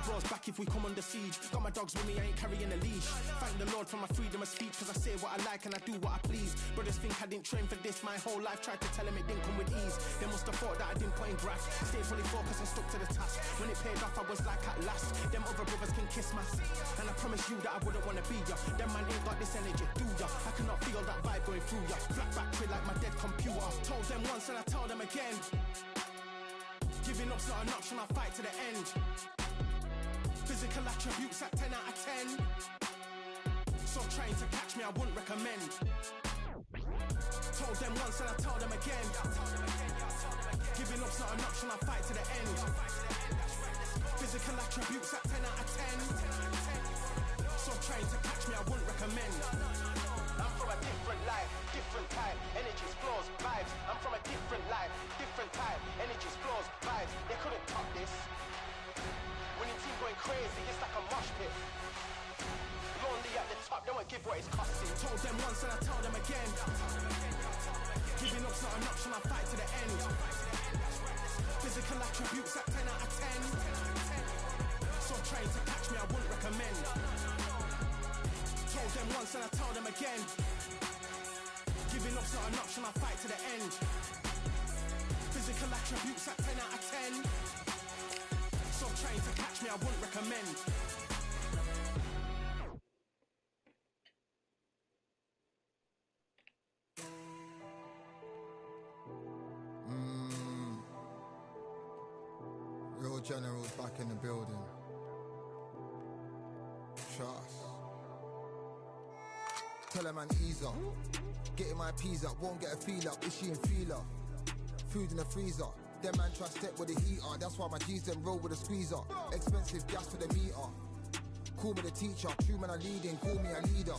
flaws back if we come under siege. Got my dogs with me, I ain't carrying a leash. Thank the Lord for my freedom of speech, cause I say what I like and I do what I please. Brothers think I didn't train for this my whole life, tried to tell them it didn't come with ease. They must have thought that I didn't put in graft. Stayed fully focused and stuck to the task. When it paid off I was like at last. Them other brothers can kiss my ass. And I promise you that I wouldn't wanna be ya. Them man ain't got this energy, do ya? I cannot feel that vibe going through ya. Flat battery like my dead computer. Told them once and I tell them again. Giving up's not an option, I'll fight to the end. Physical attributes at 10 out of 10. So trying to catch me, I wouldn't recommend. Told them once and I tell them again. Giving up's not an option, I'll fight to the end. Physical attributes at 10 out of 10. So trying to catch me, I wouldn't recommend. I'm from a different life, different type. Energies, flows, vibes. I'm from a different life, different type. Energies, flows, vibes. They couldn't top this. When your team going crazy, it's like a mosh pit. Lonely at the top, they won't give what it's costing. Told them once and I tell them again. Giving up's not an option, I'll fight to the end. Physical attributes at 10 out of 10. So trying to catch me, I wouldn't recommend. Told them once and I tell them again. Giving up's not an option, I'll fight to the end. Physical attributes at 10 out of 10. So trying to catch me, I wouldn't recommend. Real generals back in the building. Trust. Tell a man ease up. Getting my peas up, won't get a feel up. Is she in feeler? Food in the freezer. Them man try step with the heater. That's why my G's them roll with a squeezer. Expensive gas for the meter. Call me the teacher. True man I leading, call me a leader.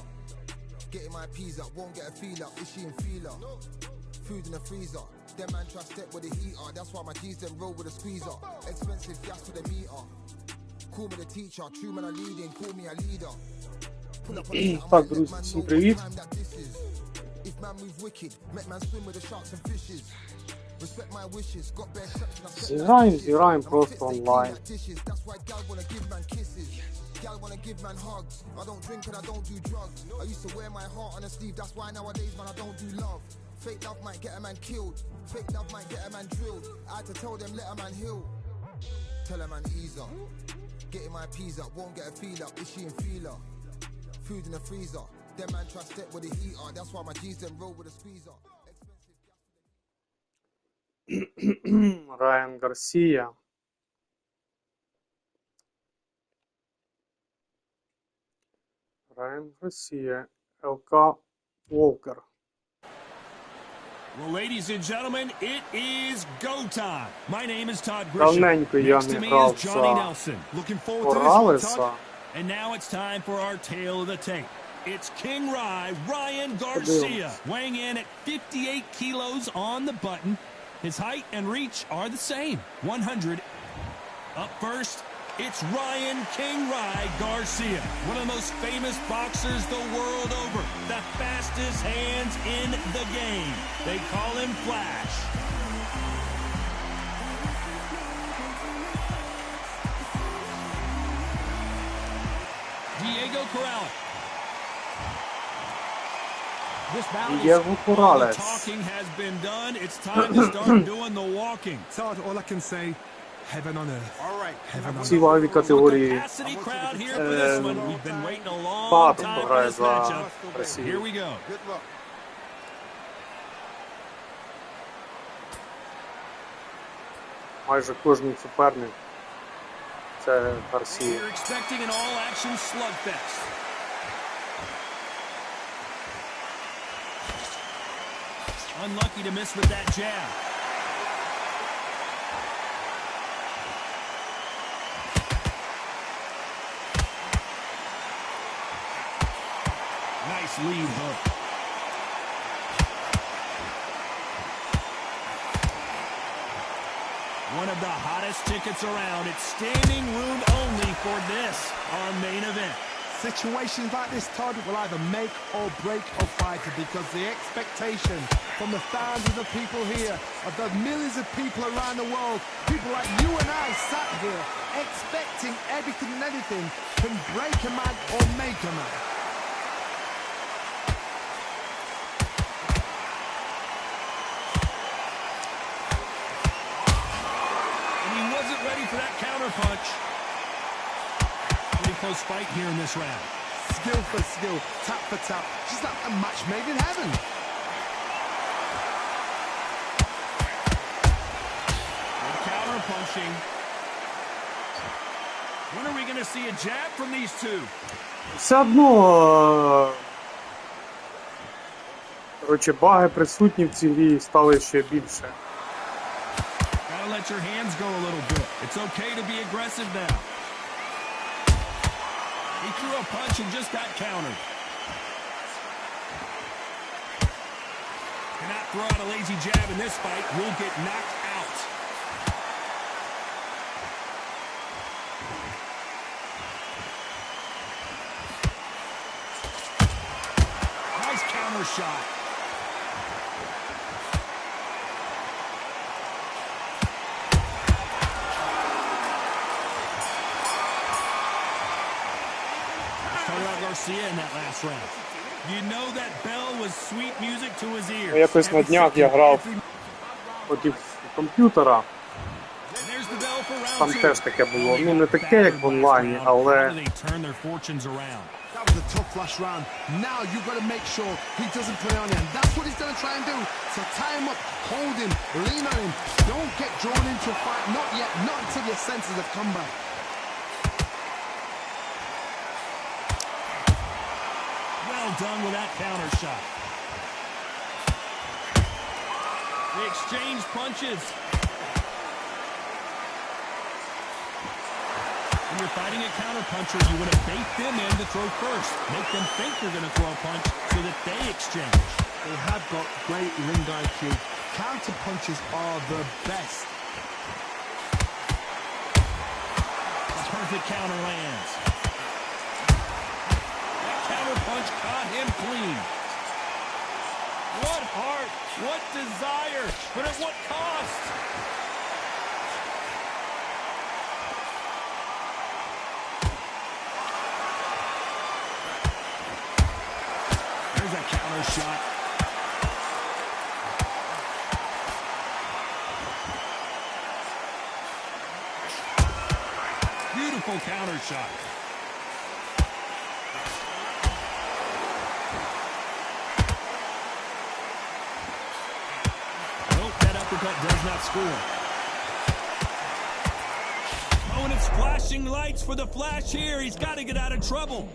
Getting my peas up, won't get a feel up. Is she in feeler? Food in the freezer. Them man try step with the heater. That's why my G's them roll with a squeezer. Expensive gas for the meter. Call me the teacher. True man I leading, call me a leader. Pull up on the Так, друзі, всім привіт. If man move wicked, make man swim with the sharks and fishes. Respect my wishes, got bare section. Зіграємо просто онлайн. That's why gal wanna give man kisses. Gal wanna give man hugs. I don't drink and I don't do drugs. I used to wear my heart on a sleeve. That's why nowadays man I don't do love. Fake love might get a man killed. Fake love might get a man drilled. I had to tell them let a man heal. Tell a man ease up. Getting my peas up, won't get a feel up. Is she in feeler? Food in the freezer. Them man try step with the heater. That's why my G's them roll with a squeezer. Райан Гарсія. Райан Гарсія. ЛК Волкер. Well, ladies and gentlemen, it is go time. My name is Todd Grisham. Next to me is Johnny Nelson. Looking forward to this one, Todd. And now it's time for our tale of the tape. It's King Ryan Garcia, weighing in at 58 kilos on the button. His height and reach are the same, 100. Up first, it's Ryan King Garcia, one of the most famous boxers the world over, the fastest hands in the game. They call him Flash. Diego Corrales. This bout is all the talking has been done. It's time to start doing the walking. Todd, all I can say, heaven on earth. All right. Heaven on Ці вагові категорії Capacity crowd here for this one. We've been waiting a long time for this matchup. Here we go. Good luck. майже кожний суперник – це Гарсія. You're expecting an all-action slugfest. Unlucky to miss with that jab. Nice lead hook. One of the hottest tickets around. It's standing room only for this, our main event. Situations like this, Todd, will either make or break a fighter, because the expectation from the thousands of people here, of the millions of people around the world, people like you and I sat here expecting everything and anything can break a man or make a man. And he wasn't ready for that counter punch. Pretty close fight here in this round. Skill for skill, tap for tap, just like a match made in heaven. Good counter punching. When are we going to see a jab from these two? Все одно, коротше, баги присутні в цій грі стали ще більше. Gotta let your hands go a little bit. It's okay to be aggressive now. He threw a punch and just got countered. Cannot throw out a lazy jab in this fight. Will get knocked out. Nice counter shot. In that last round. You know that bell was sweet music to his ears. Якось на днях я грав проти комп'ютера. Там теж таке було. Ну, не таке, як в онлайні, але... That was a tough last round. Now you've got to make sure he doesn't put it on him. That's what he's going to try and do. So tie him up, hold him, lean on him. Don't get drawn into a fight. Not yet. Not until your senses have come back. Done with that counter shot. They exchange punches. When you're fighting a counter puncher, you want to bait them in to throw first. Make them think you're going to throw a punch so that they exchange. They have got great ring IQ. Counter punches are the best. A perfect counter lands. Punch caught him clean. What heart, what desire, but at what cost? There's a counter shot. Beautiful counter shot. Does not score. Oh, and it's flashing lights for the flash here. He's got to get out of trouble.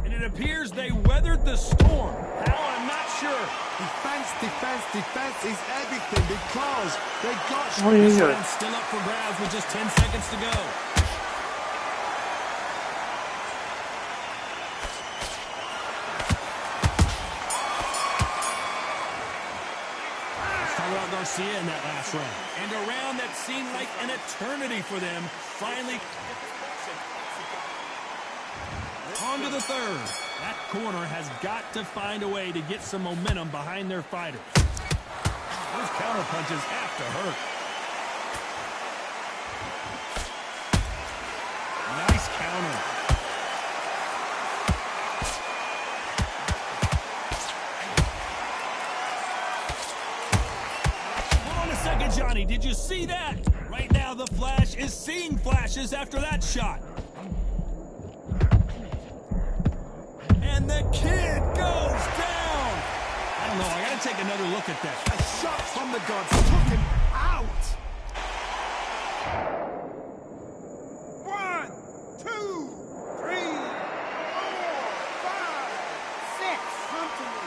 And it appears they weathered the storm. How? I'm not sure. Defense, defense, defense is everything because they got... This round's still up for grabs with just 10 seconds to go. Garcia in that last round. And a round that seemed like an eternity for them. Finally on to the third. That corner has got to find a way to get some momentum behind their fighters. Those counter punches have to hurt. Nice counter. Johnny, did you see that? Right now, the Flash is seeing flashes after that shot. And the kid goes down. I don't know. I got to take another look at that. A shot from the gods took him out. 1, 2, 3, 4, 5, 6. Come to me.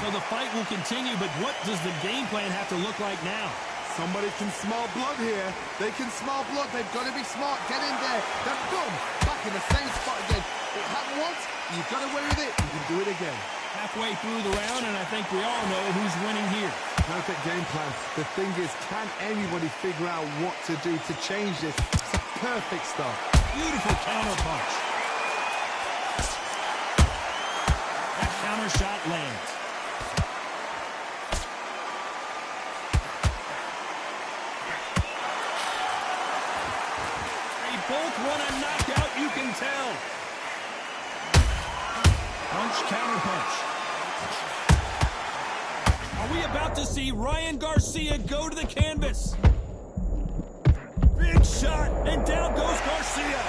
So the fight will continue, but what does the game plan have to look like now? Somebody can smell blood here. They can smell blood. They've got to be smart. Get in there. Then boom, back in the same spot again. It happened once. You've got away with it. You can do it again. Halfway through the round, and I think we all know who's winning here. Perfect game plan. The thing is, can anybody figure out what to do to change this? It's a perfect start. Beautiful counter punch. That counter shot lands. They both want a knockout, you can tell. Punch, counter punch. Are we about to see Ryan Garcia go to the canvas? Big shot, and down goes Garcia.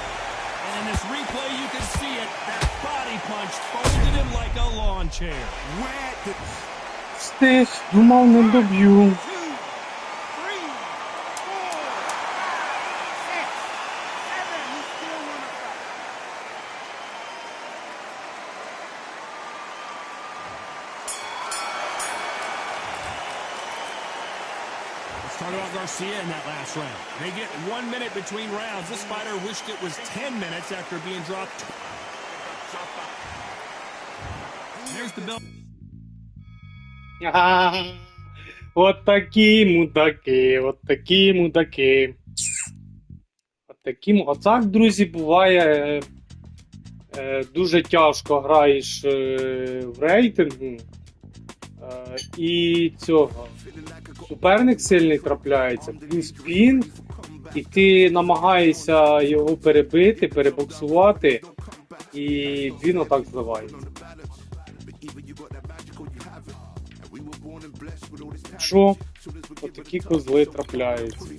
And in this replay, you can see it. That body punch folded him like a lawn chair. Встиг, думав, не доб'ю. Talk about Garcia in that last round. They get 1 minute between rounds. This fighter wished it was 10 minutes after being dropped. There's the bell. От такі мудаки, от такі мудаки. От такі... Отак, друзі, буває, дуже тяжко граєш в рейтингу, і цього. Суперник сильний трапляється, плюс пінг, і ти намагаєшся його перебити, перебоксувати, і він отак зливається. Що? Отакі козли трапляються.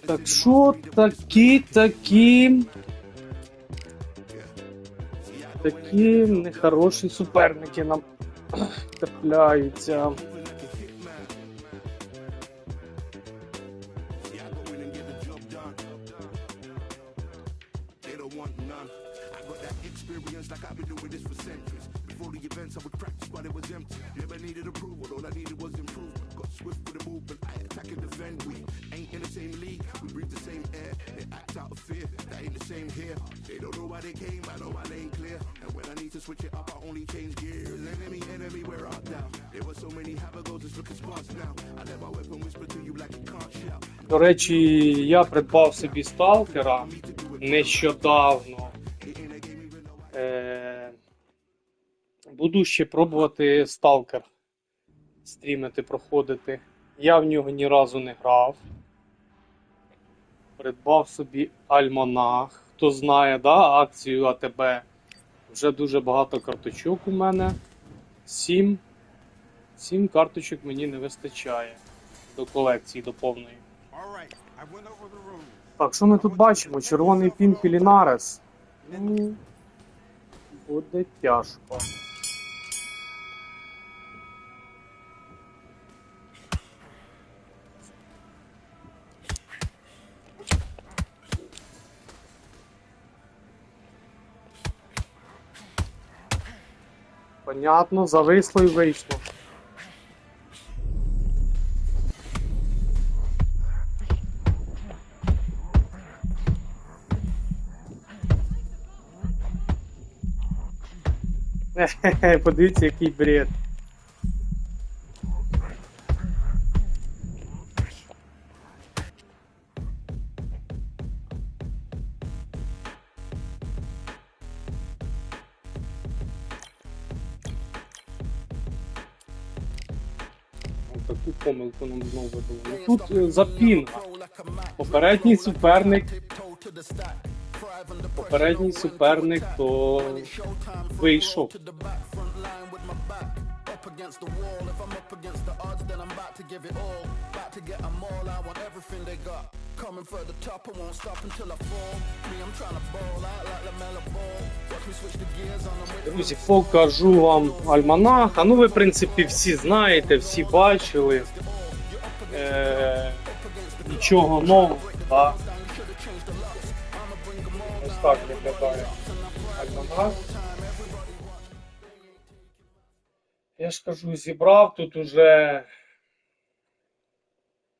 Так що такі нехороші суперники нам трапляються. До речі, я придбав собі сталкера нещодавно. Буду ще пробувати сталкер стрімити, проходити. Я в нього ні разу не грав. Придбав собі альманах. Хто знає, да, акцію АТБ. Вже дуже багато карточок у мене. 7 карточок мені не вистачає до колекції, до повної. Так, що ми тут бачимо? Червоний пінг і Лінарес. Ну, буде тяжко. Понятно, зависло і вийшло. Подивіться, який бред. Таку помилку нам знову видали. Тут за пінга. Попередній суперник то вийшов. Друзі, покажу вам альманаха. Ну ви, в принципі, всі знаєте, всі бачили. Нічого нового, так? Ось так виглядає альманах. Я ж кажу, зібрав тут уже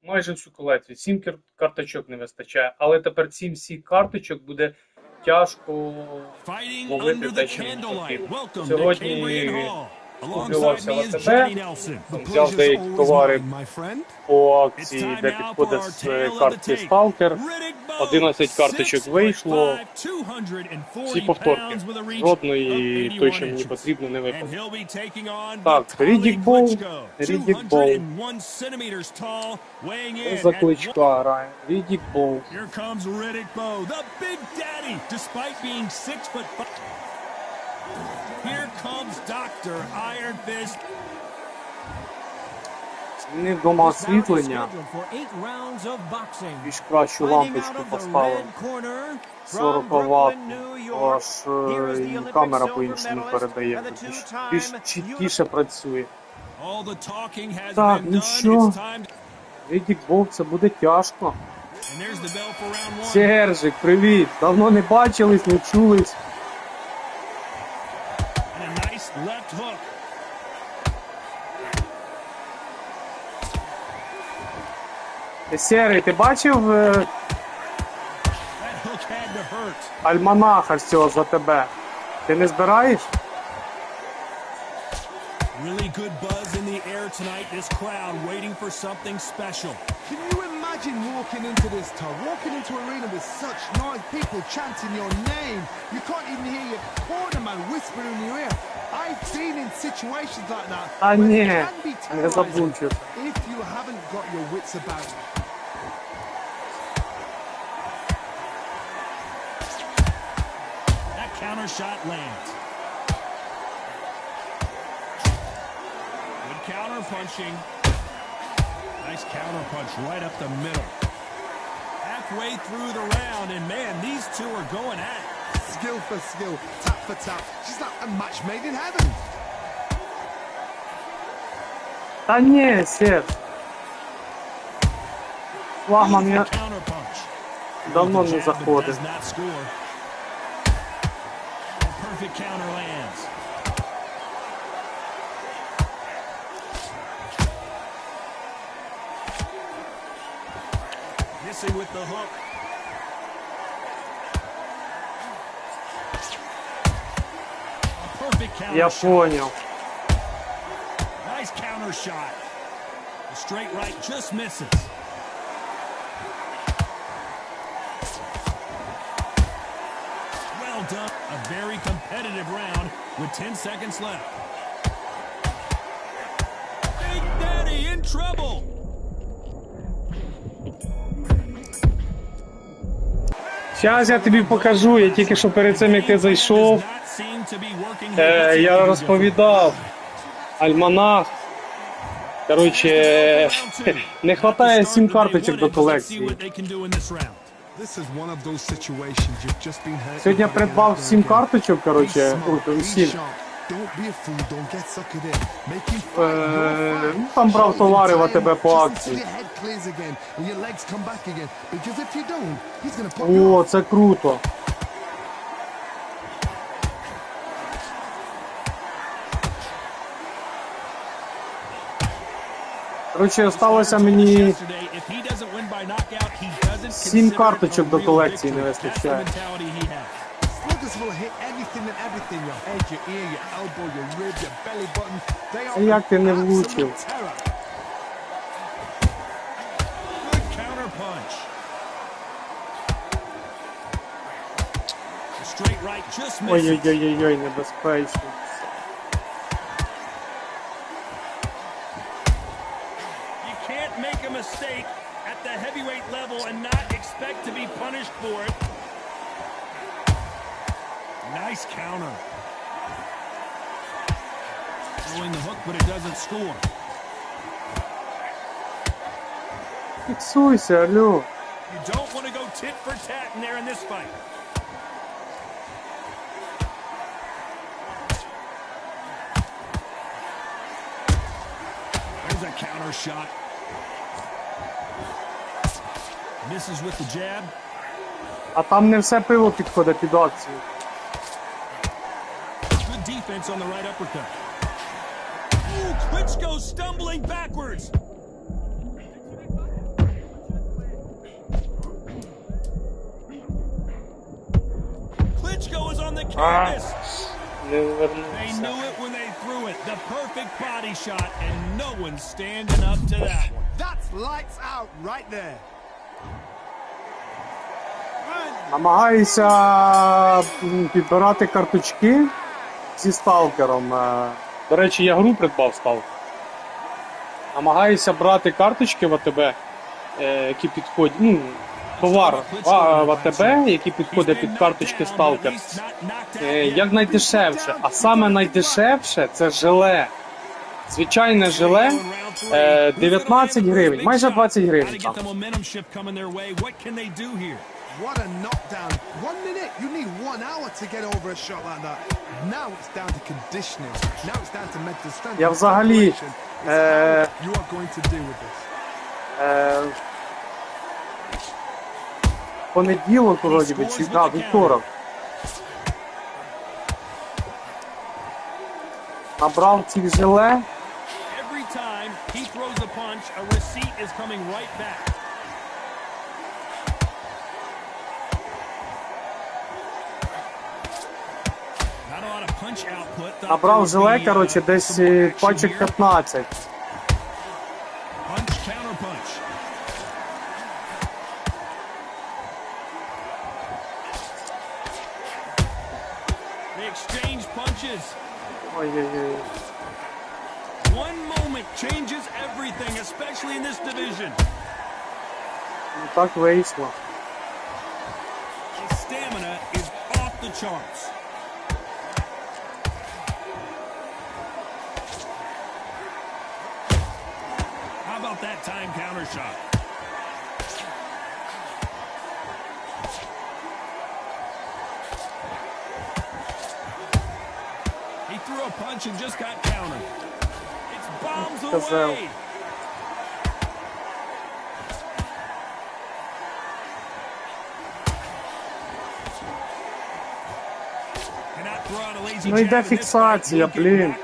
майже всю колекцію. 7 карточок не вистачає, але тепер 7 всіх карточок буде тяжко ловити те, що мені потрібно. Сьогодні купувався в АТБ, взяв деякі товари по акції, де підходить з картки Сталкер. 11 карточок вийшло, всі повторки. Жодної той, що мені потрібно, не випало. Так, Рідікбол. За кличка грає. Рідікбол. Here comes Dr. Iron Fist. Змінив вдома освітлення. Більш кращу лампочку поставив. 40 Вт. Аж і камера по-іншому передає. Більш чіткіше працює. Так, ну що? Рідікбол, це буде тяжко. Сержик, привіт. Давно не бачились, не чулись. Left hook. Серий, ти бачив альманаха з цього за тебе? Ти не збираєш? Really good buzz in the air tonight. This crowd waiting for something special. Can you imagine walking into this town, walking into an arena with such nice people chanting your name? You can't even hear your cornerman whispering in your ear. I've been in situations like that where it can be terrorizing if you haven't got your wits about you. That counter shot lands. Good counter punching. Nice counter punch right up the middle. Halfway through the round, and man, these two are going at it. Skill for skill, tap for tap. She's like a match made in heaven. Та ні, Серж. Флагман я давно не заходив. Perfect counter lands. Missing with the hook. Я понял. Nice counter shot. The straight right just misses. Well done. A very competitive round with 10 seconds left. Big Daddy in trouble. Зараз я тобі покажу, я тільки що перед цим, як ти зайшов, я розповідав, альманах, коротше, не вистачає 7 карточок до колекції. Сьогодні придбав 7 карточок, коротше, 7. Там брав товари в АТБ по акції. О, це круто. Коротше, осталося мені 7 карточок до колекції не вистачає. А як ти не влучив? Ой-ой-ой-ой, небезпечно. You can't make a mistake at the heavyweight level and not expect to be punished for it. Nice counter. Throwing the hook, but it doesn't score. Фіксуйся, алло. You don't want to go tit for tat in there in this fight. There's a counter shot. Misses with the jab. А там не все пиво підходить під акцію. Good defense on the right uppercut. Ooh, Klitschko stumbling backwards. the canvas. Не They вернувся. knew it when they threw it. The perfect body shot, and no one's standing up to that one. That's lights out right there. Намагаюся підбирати карточки зі сталкером. До речі, я гру придбав сталкер. Намагаюся брати карточки в АТБ, які підходять, ну, товар в АТБ, які підходять під карточки сталкер, як найдешевше. А саме найдешевше – це желе. Звичайне желе 19 гривень, майже 20 гривень там. What a knockdown. 1 minute, you need 1 hour to get over a shot like that. Now it's down to conditioning. Now it's down to mental strength. Я взагалі You are going to deal with this. понеділок, вроді би, чи вівторок. Набрав цих желе. Every time he throws a punch, a receipt is coming right back. Набрав желе, коротше, десь пачок 15. Ой-ой-ой. One moment changes everything, especially in this division. Ну так вийшло. His stamina is off the charts. How about that time counter shot? He threw a punch and just got countered. It's bombs away. Ну йде фіксація, блін.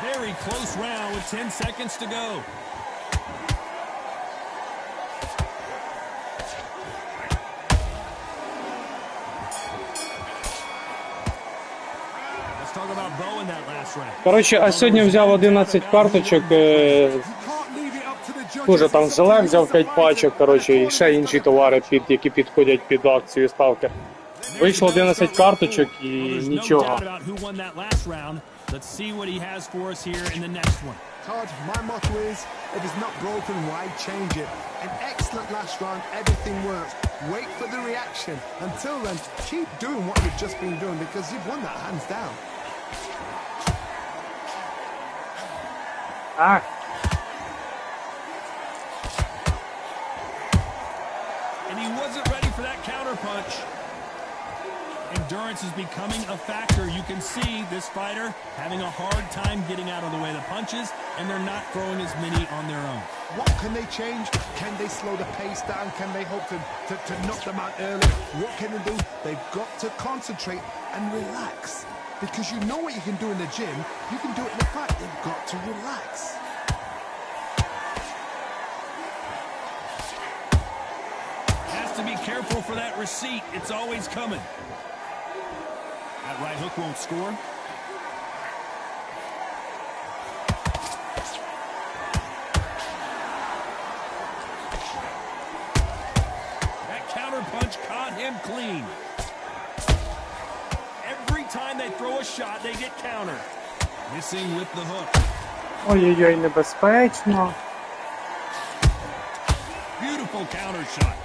Very close round with 10 seconds to go. Let's talk about Bo in that last round. Коротше, а сьогодні взяв 11 карточок. Дуже там желе взяв 5 пачок, коротше, і ще інші товари, які підходять під акцію сталкер. Вийшло 11 карточок і нічого. Let's see what he has for us here in the next one. Todd, my motto is, if it's not broken, why change it? An excellent last round, everything works. Wait for the reaction. Until then, keep doing what you've just been doing because you've won that hands down. Ah. And he wasn't ready for that counter punch. Endurance is becoming a factor. You can see this fighter having a hard time getting out of the way of the punches, and they're not throwing as many on their own. What can they change? Can they slow the pace down? Can they hope to knock them out early? What can they do? They've got to concentrate and relax. Because you know what you can do in the gym, you can do it in the fight. They've got to relax. Has to be careful for that receipt. It's always coming. That right hook won't score. That counter punch caught him clean. Every time they throw a shot, they get countered. Missing with the hook. Ой-ой-ой, небезпечно. Beautiful counter shot.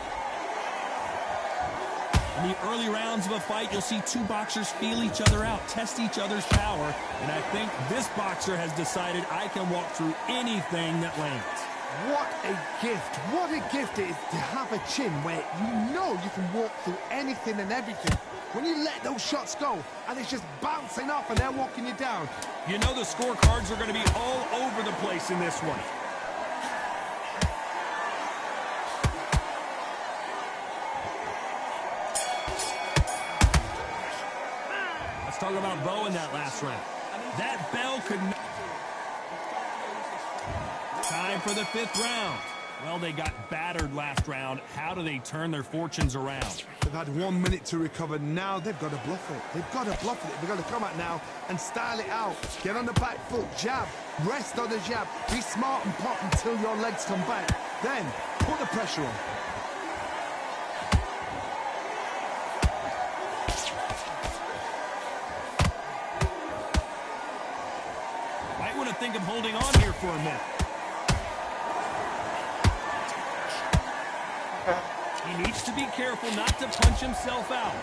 In the early rounds of a fight, you'll see two boxers feel each other out, test each other's power, and I think this boxer has decided I can walk through anything that lands. What a gift. What a gift it is to have a chin where you know you can walk through anything and everything. When you let those shots go and it's just bouncing off and they're walking you down. You know the scorecards are going to be all over the place in this one. Let's talk about Bo in that last round. That bell could... Time for the 5th round. Well, they got battered last round. How do they turn their fortunes around? They've had 1 minute to recover. Now they've got to bluff it. They've got to bluff it. They've got to come out now and style it out. Get on the back foot, jab, rest on the jab. Be smart and pop until your legs come back. Then put the pressure on. Might want to think of holding on here for a minute. He needs to be careful not to punch himself out.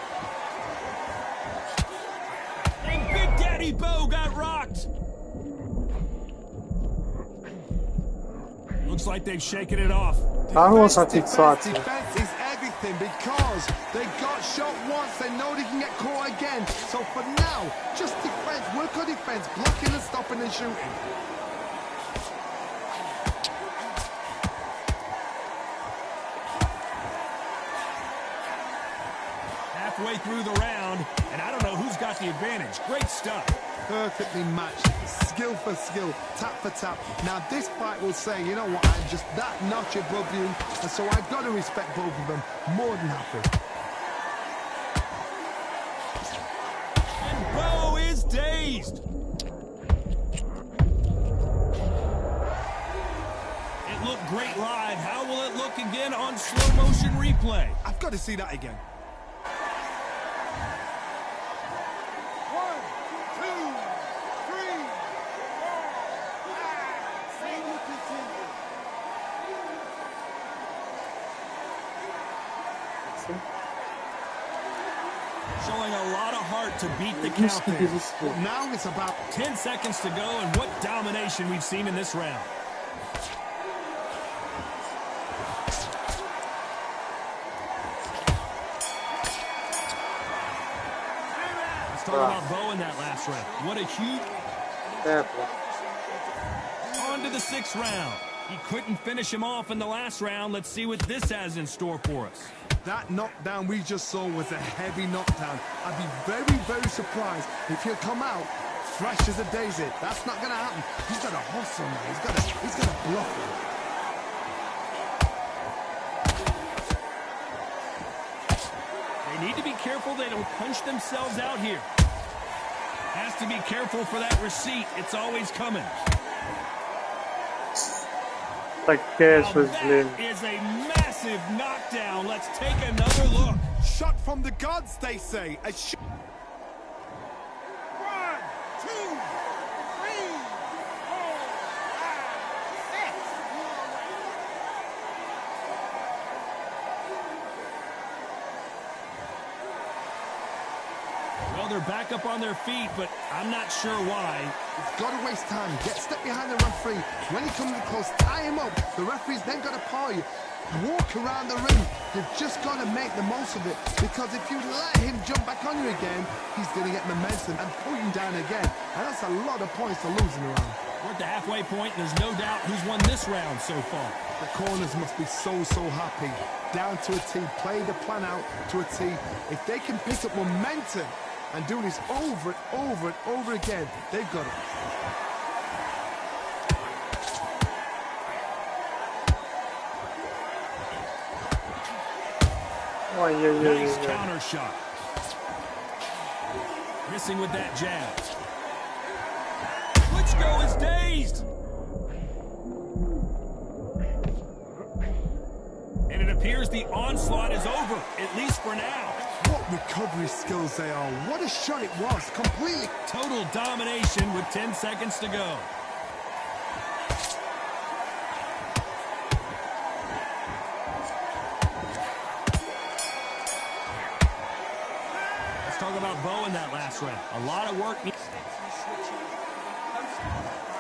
And Big Daddy Bo got rocked. Looks like they've shaken it off. Хороша фіксація. Defense is everything because they got shot once. They know they can get caught again. So for now, just defense. Work on defense. Blocking and stopping and shooting. Halfway through the round, and I don't know who's got the advantage. Great stuff. Perfectly matched, skill for skill, tap for tap. Now this fight will say, you know what, I'm just that notch above you, and so I've got to respect both of them more than happy. And Bo is dazed. It looked great live. How will it look again on slow motion replay? I've got to see that again. Showing a lot of heart to beat the count there. But now it's about 10 seconds to go, and what domination we've seen in this round. Let's talk about Bo in that last round. What a huge... On to the 6th round. He couldn't finish him off in the last round. Let's see what this has in store for us. that knockdown we just saw was a heavy knockdown. I'd be very, very surprised if he'll come out fresh as a daisy. That's not going to happen. He's got a hustle now. He's got to bluff it. They need to be careful they don't punch themselves out here. Has to be careful for that receipt. It's always coming. Таке щось, блін. That is a massive knockdown. Let's take another look. Shot from the gods, they say. A shot. 1, 2, 3, 4, 5, 6. Well, they're back up on their feet, but I'm not sure why. He's got to waste time. Get step behind the referee. When he comes close, tie him up. The referee's then got to paw you. Walk around the ring. You've just got to make the most of it. Because if you let him jump back on you again, he's going to get momentum and pull you down again. And that's a lot of points to lose in a round. We're at the halfway point. There's no doubt who's won this round so far. The corners must be so happy. Down to a T. Play the plan out to a T. If they can pick up momentum and do this over and over and over again, they've got it. Nice counter shot. Missing with that jab. Klitschko is dazed. And it appears the onslaught is over, at least for now. What recovery skills they are. What a shot it was. Completely. Total domination with 10 seconds to go. Let's talk about Bo in that last round. A lot of work.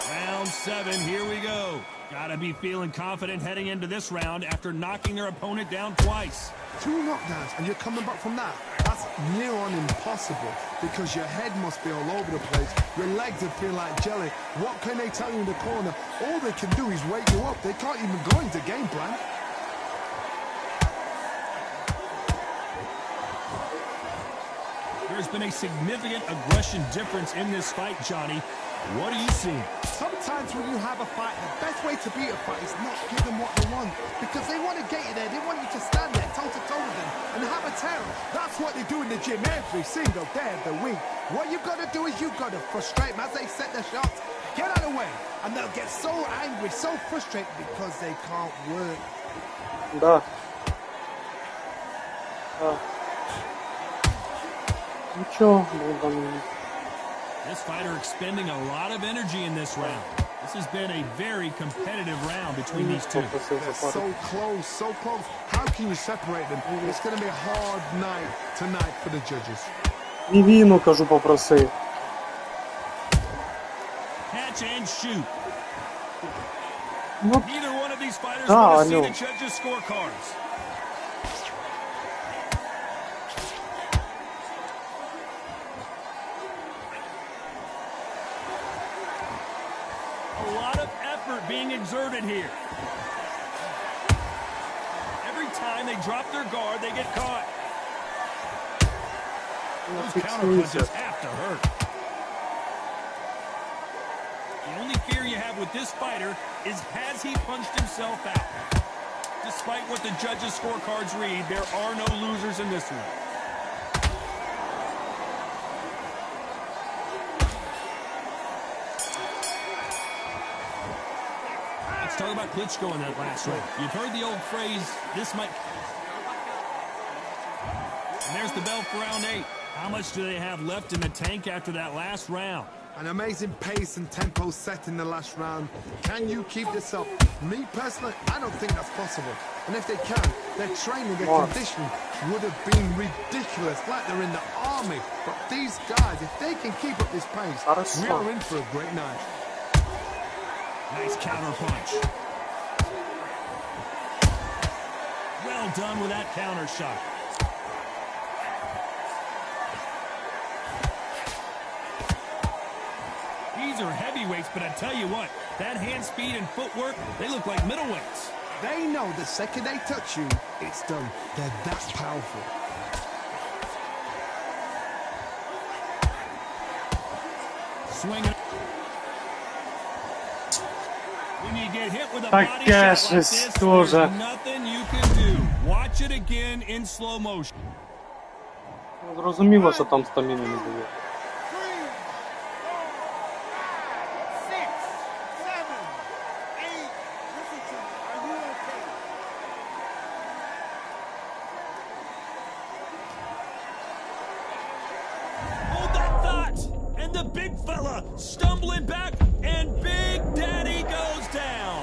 Round 7, here we go. Gotta be feeling confident heading into this round after knocking their opponent down twice. 2 knockdowns and you're coming back from that. That's near on impossible because your head must be all over the place. Your legs would feel like jelly. What can they tell you in the corner? All they can do is wake you up. They can't even go into game plan. There's been a significant aggression difference in this fight, Johnny. What do you see? Sometimes when you have a fight, the best way to beat a fight is not give them what they want. Because they want to get you there, they want you to stand there toe-to-toe with them and have a terror. That's what they do in the gym every single day of the week. What you've got to do is you've got to frustrate them as they set their shots. Get out of the way. And they'll get so angry, so frustrated because they can't work. Да. Нічого, Богдан. This fighter expending a lot of energy in this round. This has been a very competitive round between these two. They're so close, so close. How can you separate them? It's going to be a hard night tonight for the judges. І віну, кажу, попроси. Catch and shoot. Ну, Neither one of these fighters да, want to see алло. the judges' scorecards. A lot of effort being exerted here. Every time they drop their guard, they get caught. Those counter punches have to hurt. The only fear you have with this fighter is has he punched himself out? Despite what the judges' scorecards read, there are no losers in this one. Let's talk about Klitschko in that last round. You've heard the old phrase, this might... And there's the bell for round 8. How much do they have left in the tank after that last round? An amazing pace and tempo set in the last round. Can you keep this up? Me personally, I don't think that's possible. And if they can, their training, their conditioning would have been ridiculous, like they're in the army. But these guys, if they can keep up this pace, we are in for a great night. Nice counter punch. Well done with that counter shot. These are heavyweights, but I tell you what, that hand speed and footwork, they look like middleweights. They know the second they touch you, it's done. They're that powerful. Swing it. When you get hit with a body shot like this, there's nothing you can do. Watch it again in slow motion. Зрозуміло, що там стаміни не було. Stumbling back, and Big Daddy goes down.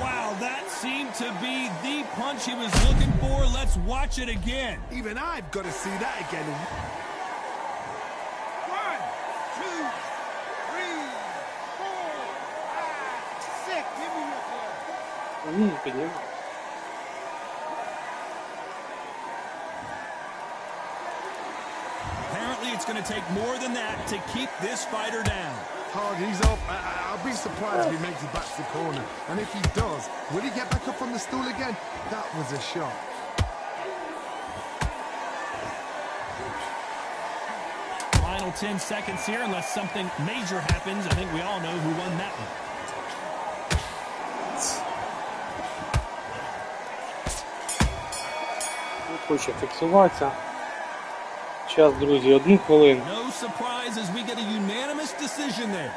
Wow, that seemed to be the punch he was looking for. Let's watch it again. Even I've got to see that again. 1, 2, 3, 4, 5, 6. Give me your club. Піднімав. Apparently, it's going to take more than that to keep this fighter down. Hard, he's up. I'll be surprised if he makes it back to the corner. And if he does, will he get back up on the stool again? That was a shot. Final 10 seconds here, unless something major happens. I think we all know who won that one. Хоче фіксуватися. Час, друзі, 1 хвилину. No surprise as we get a unanimous decision there.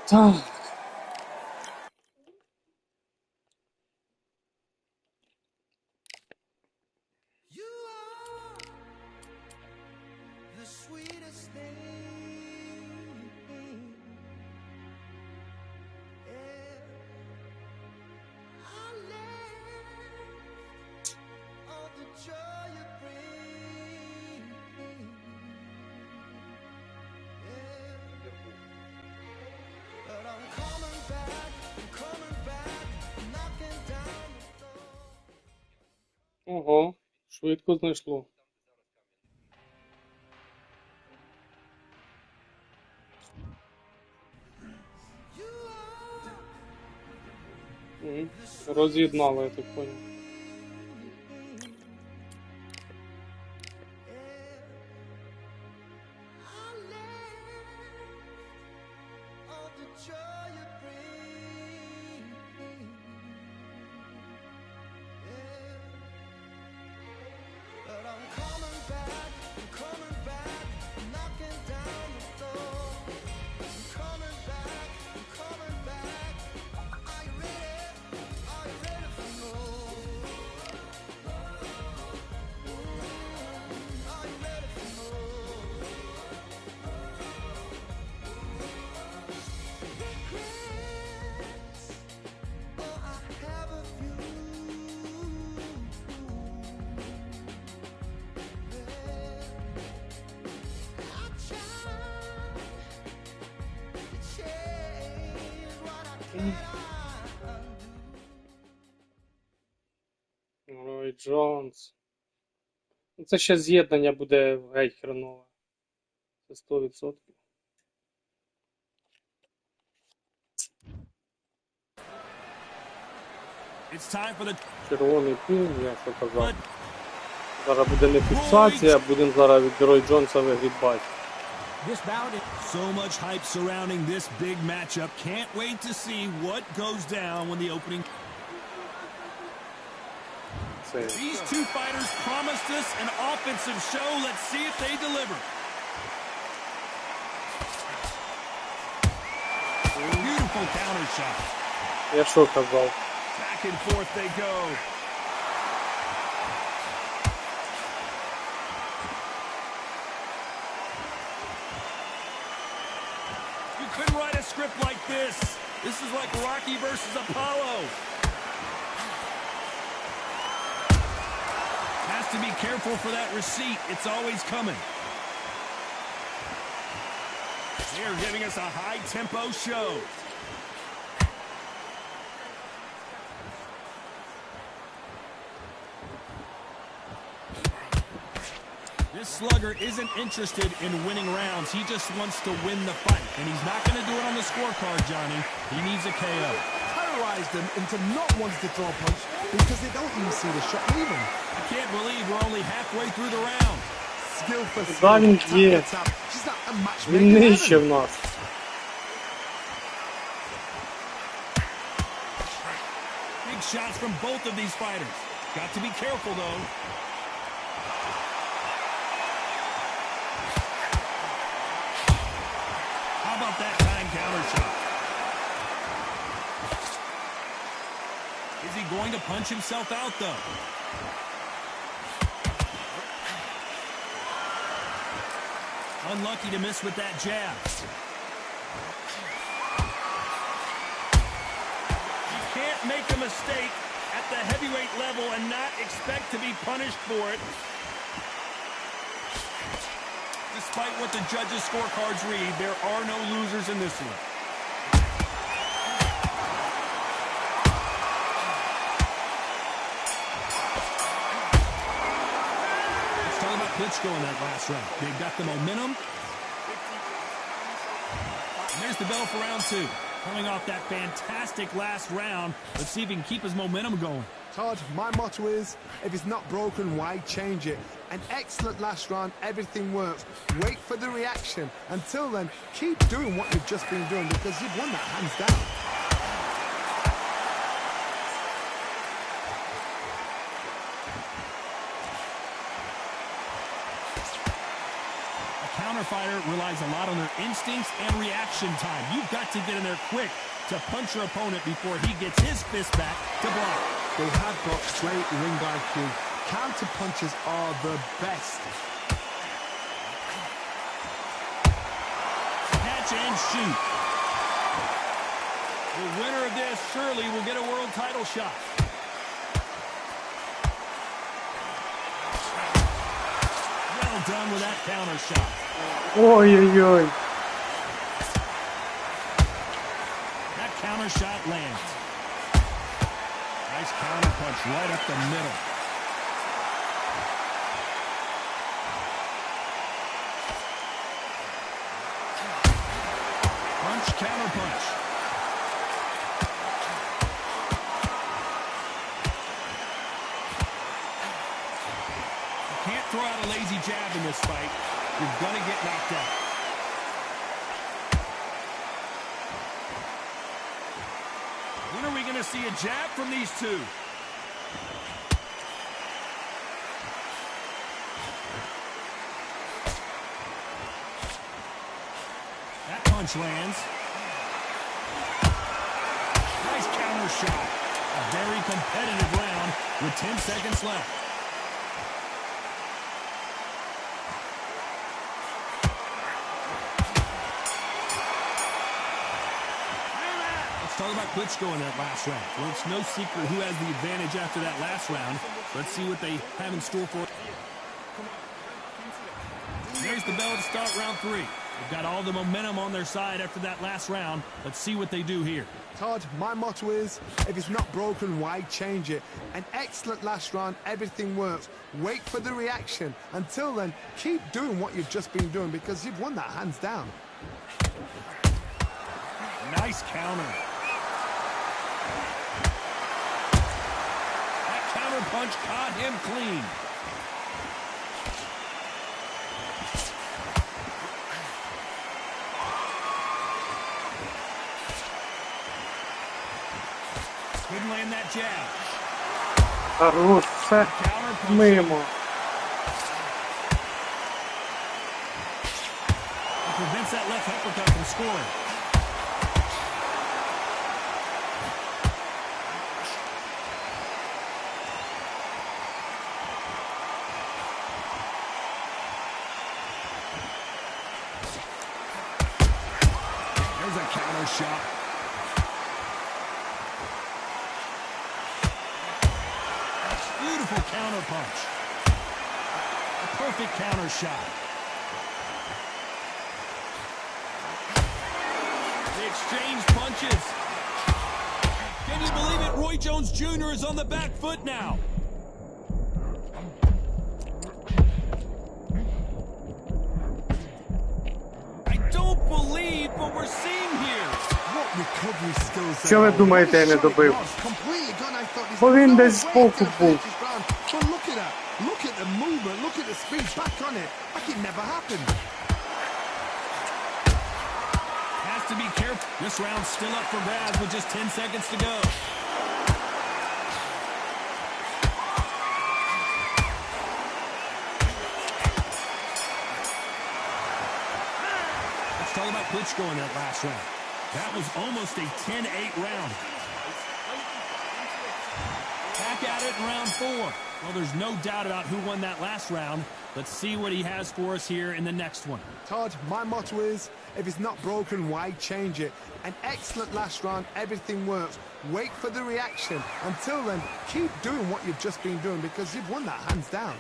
Так. Ого, швидко знайшло. Роз'єднало, я так понял. Ой, Джонс. Це ще з'єднання буде геть хренове. Це 100%. Червоний пін, я що казав. Зараз буде не фіксація, будемо зараз від Рой Джонса вигрібати. So much hype surrounding this big matchup. Can't wait to see what goes down when the opening. These two fighters promised us an offensive show. Let's see if they deliver. Beautiful counter shot. Я що казав? Back and forth they go. You couldn't write a script like this. This is like Rocky versus Apollo. Has to be careful for that receipt. It's always coming. They're giving us a high-tempo show. This slugger isn't interested in winning rounds. He just wants to win the fight. And he's not going to do it on the scorecard, Johnny. He needs a KO. Terrorized them into not wanting to throw a punch because they don't even see the shot leaving. I can't believe we're only halfway through the round. Skill for Куда skill. він Tap є? for tap. She's not a matchmaker. Він нижче в нас. Big shots from both of these fighters. Got to be careful, though. How about that time counter shot? Is he going to punch himself out, though? Unlucky to miss with that jab. You can't make a mistake at the heavyweight level and not expect to be punished for it. Despite what the judges' scorecards read, there are no losers in this one. Let's talk about Klitschko in that last round. They've got the momentum. And there's the bell for round two. Coming off that fantastic last round, let's see if he can keep his momentum going. Todd, my motto is, if it's not broken, why change it? An excellent last round, everything works. Wait for the reaction. Until then, keep doing what you've just been doing because you've won that hands down. counter fighter relies a lot on their instincts and reaction time. You've got to get in there quick to punch your opponent before he gets his fist back to block. They have got great ring IQ. Counter punches are the best. Catch and shoot. The winner of this surely will get a world title shot. Well done with that counter shot. Ой-ой-ой. That counter shot lands. Nice counter punch right up the middle. Punch, counter punch. You can't throw out a lazy jab in this fight. You're gonna get knocked out. When are we gonna see a jab from these two? That punch lands. Nice counter shot. A very competitive round with 10 seconds left. Talk about Klitschko in that last round. Well, it's no secret who has the advantage after that last round. Let's see what they have in store for it. There's the bell to start round 3. They've got all the momentum on their side after that last round. Let's see what they do here. Todd, my motto is, if it's not broken, why change it? An excellent last round, everything works. Wait for the reaction. Until then, keep doing what you've just been doing because you've won that hands down. Nice counter. Punch caught him clean. Couldn't land that jab. Хорош, все мимо. He prevents that left uppercut from scoring. Shot. Beautiful counter punch. A perfect counter shot. They exchange punches. Can you believe it? Roy Jones Jr. is on the back foot now. I don't believe what we're seeing here. Що ви думаєте, я не добив? Бо він десь збоку був. Has to be careful. This round's still up for grabs with just 10 seconds to go. Let's talk about Klitschko in that last round. That was almost a 10-8 round. Back at it in round 4. Well, there's no doubt about who won that last round. Let's see what he has for us here in the next one. Todd, my motto is, if it's not broken, why change it? An excellent last round, everything works. Wait for the reaction. Until then, keep doing what you've just been doing because you've won that hands down.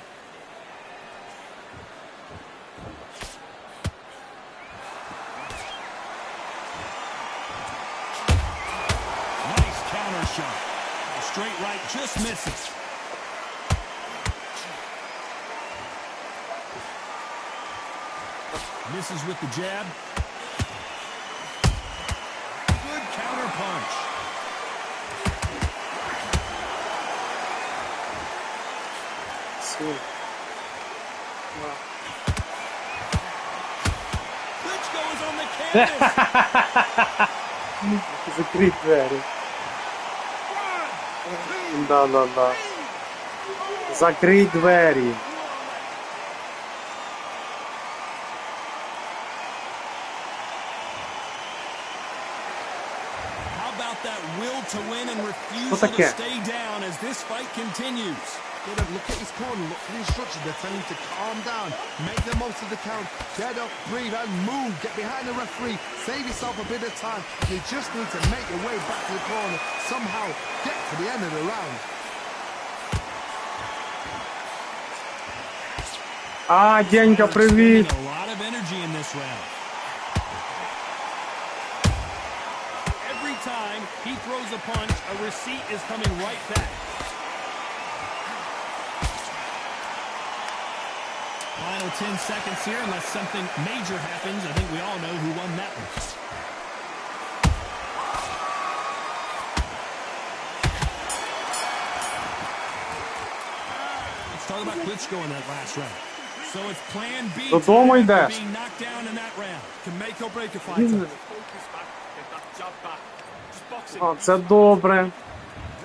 Shot. A straight right just misses. Misses with the jab. Good counter punch. Klitschko is on the canvas. Закрыть двери. Да. Закрий двері. refusal to stay down as this fight continues. Look at his corner, look for the instructions. They're telling him to calm down, make the most of the count, get up, breathe, and move. Get behind the referee, save yourself a bit of time. You just need to make your way back to the corner, somehow get to the end of the round. Денька, привіт! A lot of energy in this round. Every time he throws a punch, a receipt is coming right back. Final 10 seconds here, unless something major happens. I think we all know who won that one. Let's talk about Klitschko in that last round. So it's plan B to being knocked down in that round. Can make or break a fight. Focus back, get that jab back. Just boxing. Це добре.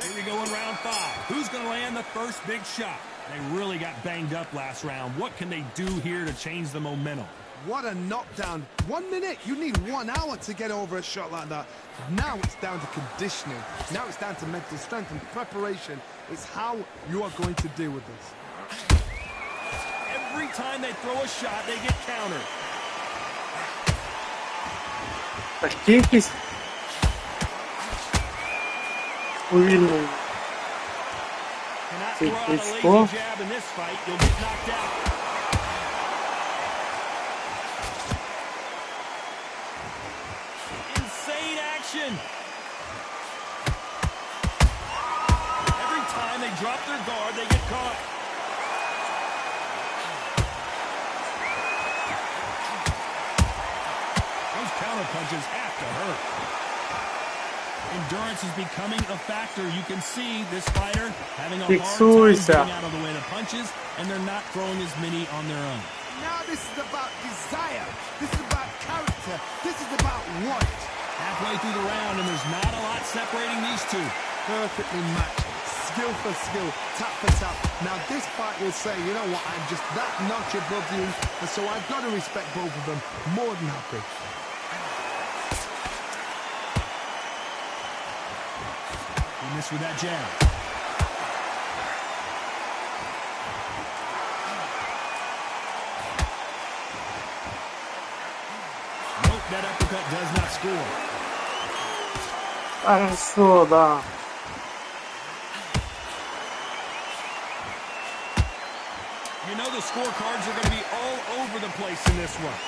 Here we go in round 5. Who's going to land the first big shot? They really got banged up last round. What can they do here to change the momentum? What a knockdown. 1 minute, you need 1 hour to get over a shot like that. Now it's down to conditioning. Now it's down to mental strength and preparation. It's how you are going to deal with this. Every time they throw a shot, they get countered. Так, кількість повільною. Cannot throw out a lazy jab in this fight. You'll get knocked out. Insane action. Every time they drop their guard, they get caught. Those counter punches have to hurt. Endurance is becoming a factor. You can see this fighter having a hard time getting out of the way of the punches, and they're not throwing as many on their own. Now this is about desire. This is about character. This is about want. Halfway through the round, and there's not a lot separating these two. Perfectly matched. Skill for skill, tap for tap. Now this fight will say, you know what, I'm just that notch above you, and so I've got to respect both of them. More than happy. Miss with that jab. Nope, that uppercut does not score. Хорошо, да. You know the scorecards are going to be all over the place in this one.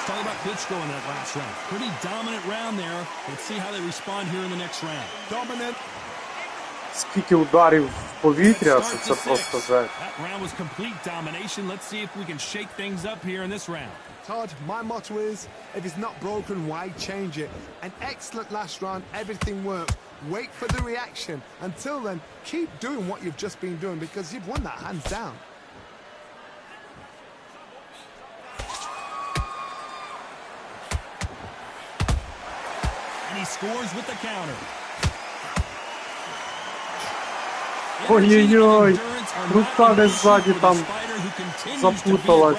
Talk about Klitschko in that last round. Pretty dominant round there. Let's see how they respond here in the next round. Dominant. Скільки ударів в повітря, що це просто жесть. That round was complete domination. Let's see if we can shake things up here in this round. Todd, my motto is, if it's not broken, why change it? An excellent last round, everything worked. Wait for the reaction. Until then, keep doing what you've just been doing because you've won that hands down. And he scores with the counter. Ой-ой-ой, рука десь ззаді там запуталась.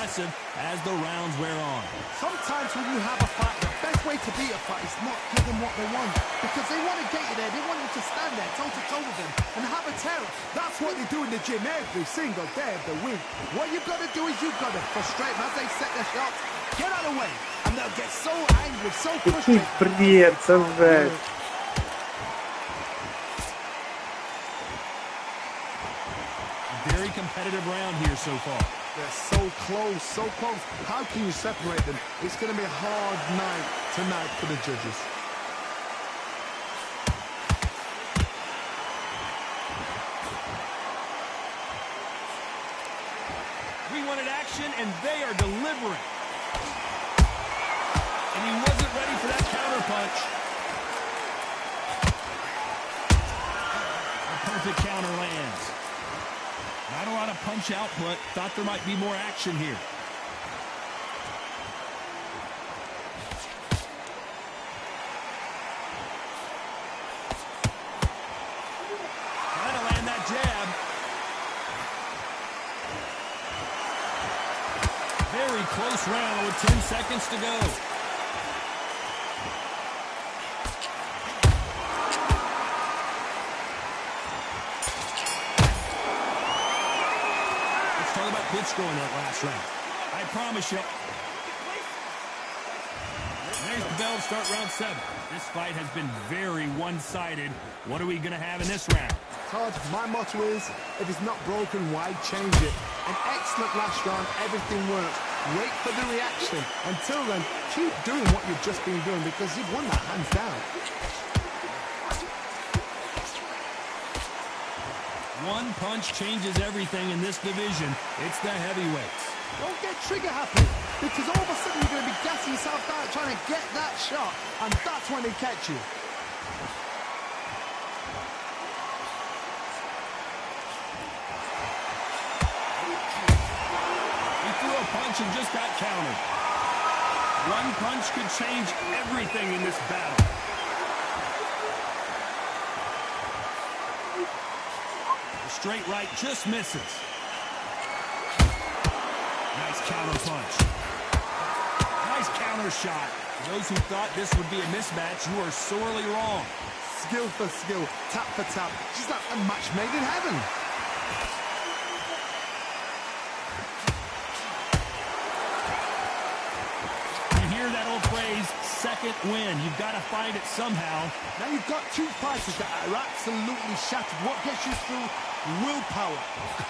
Sometimes when you have a fight, the best way to beat a fight is not give them what they want. Because they want to get you there, they want you to stand there toe-to-toe with them and have a terror. That's what they do in the gym every single day of the week. What you've got to do is you've got to frustrate them as they set their shots. Get out of the way. And they'll get so angry, so Який frustrated. бред, це жесть. Very competitive round here so far. They're so close, so close. How can you separate them? It's going to be a hard night tonight for the judges. We wanted action, and they are delivering. And he wasn't ready for that counter punch. A perfect counter lands. Not a lot of punch output. Thought there might be more action here. Trying to land that jab. this round with 10 seconds to go. Let's talk about Klitschko in that last round. I promise you. There's the bell to start round 7. This fight has been very one-sided. What are we going to have in this round? Todd, my motto is, if it's not broken, why change it? An excellent last round, everything works. Wait for the reaction. Until then, keep doing what you've just been doing because you've won that hands down. One punch changes everything in this division. It's the heavyweights. Don't get trigger happy because all of a sudden you're going to be gassing yourself out trying to get that shot and that's when they catch you. He threw a punch and just got countered. One punch could change everything in this battle. The straight right just misses. Nice counter punch. Nice counter shot. For those who thought this would be a mismatch, you are sorely wrong. Skill for skill, tap for tap. Just like a match made in heaven. You hear that old phrase, second win. You've got to find it somehow. Now you've got two fighters that are absolutely shattered. What gets you through? Willpower.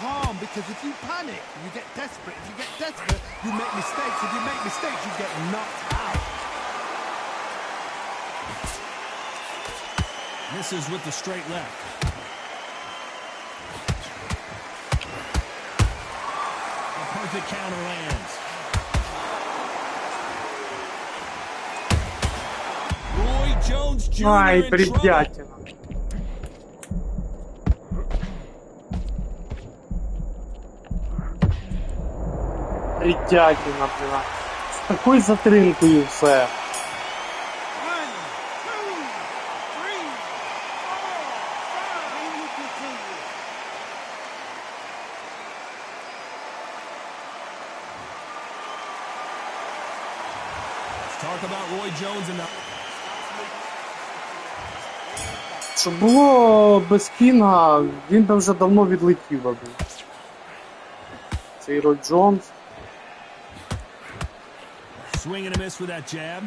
Calm, because if you panic, you get desperate. If you get desperate, you make mistakes. If you make mistakes, you get knocked out. Misses with the straight left. A perfect counter lands. Roy Jones Jr. Ай, in trouble. бредятина. Бредятина, блин. З такою затримкою все. Talk about Roy Jones and the... Щоб було без кіна, він би вже давно відлетів би. Цей Рой Джонс. Swing and a miss with that jab.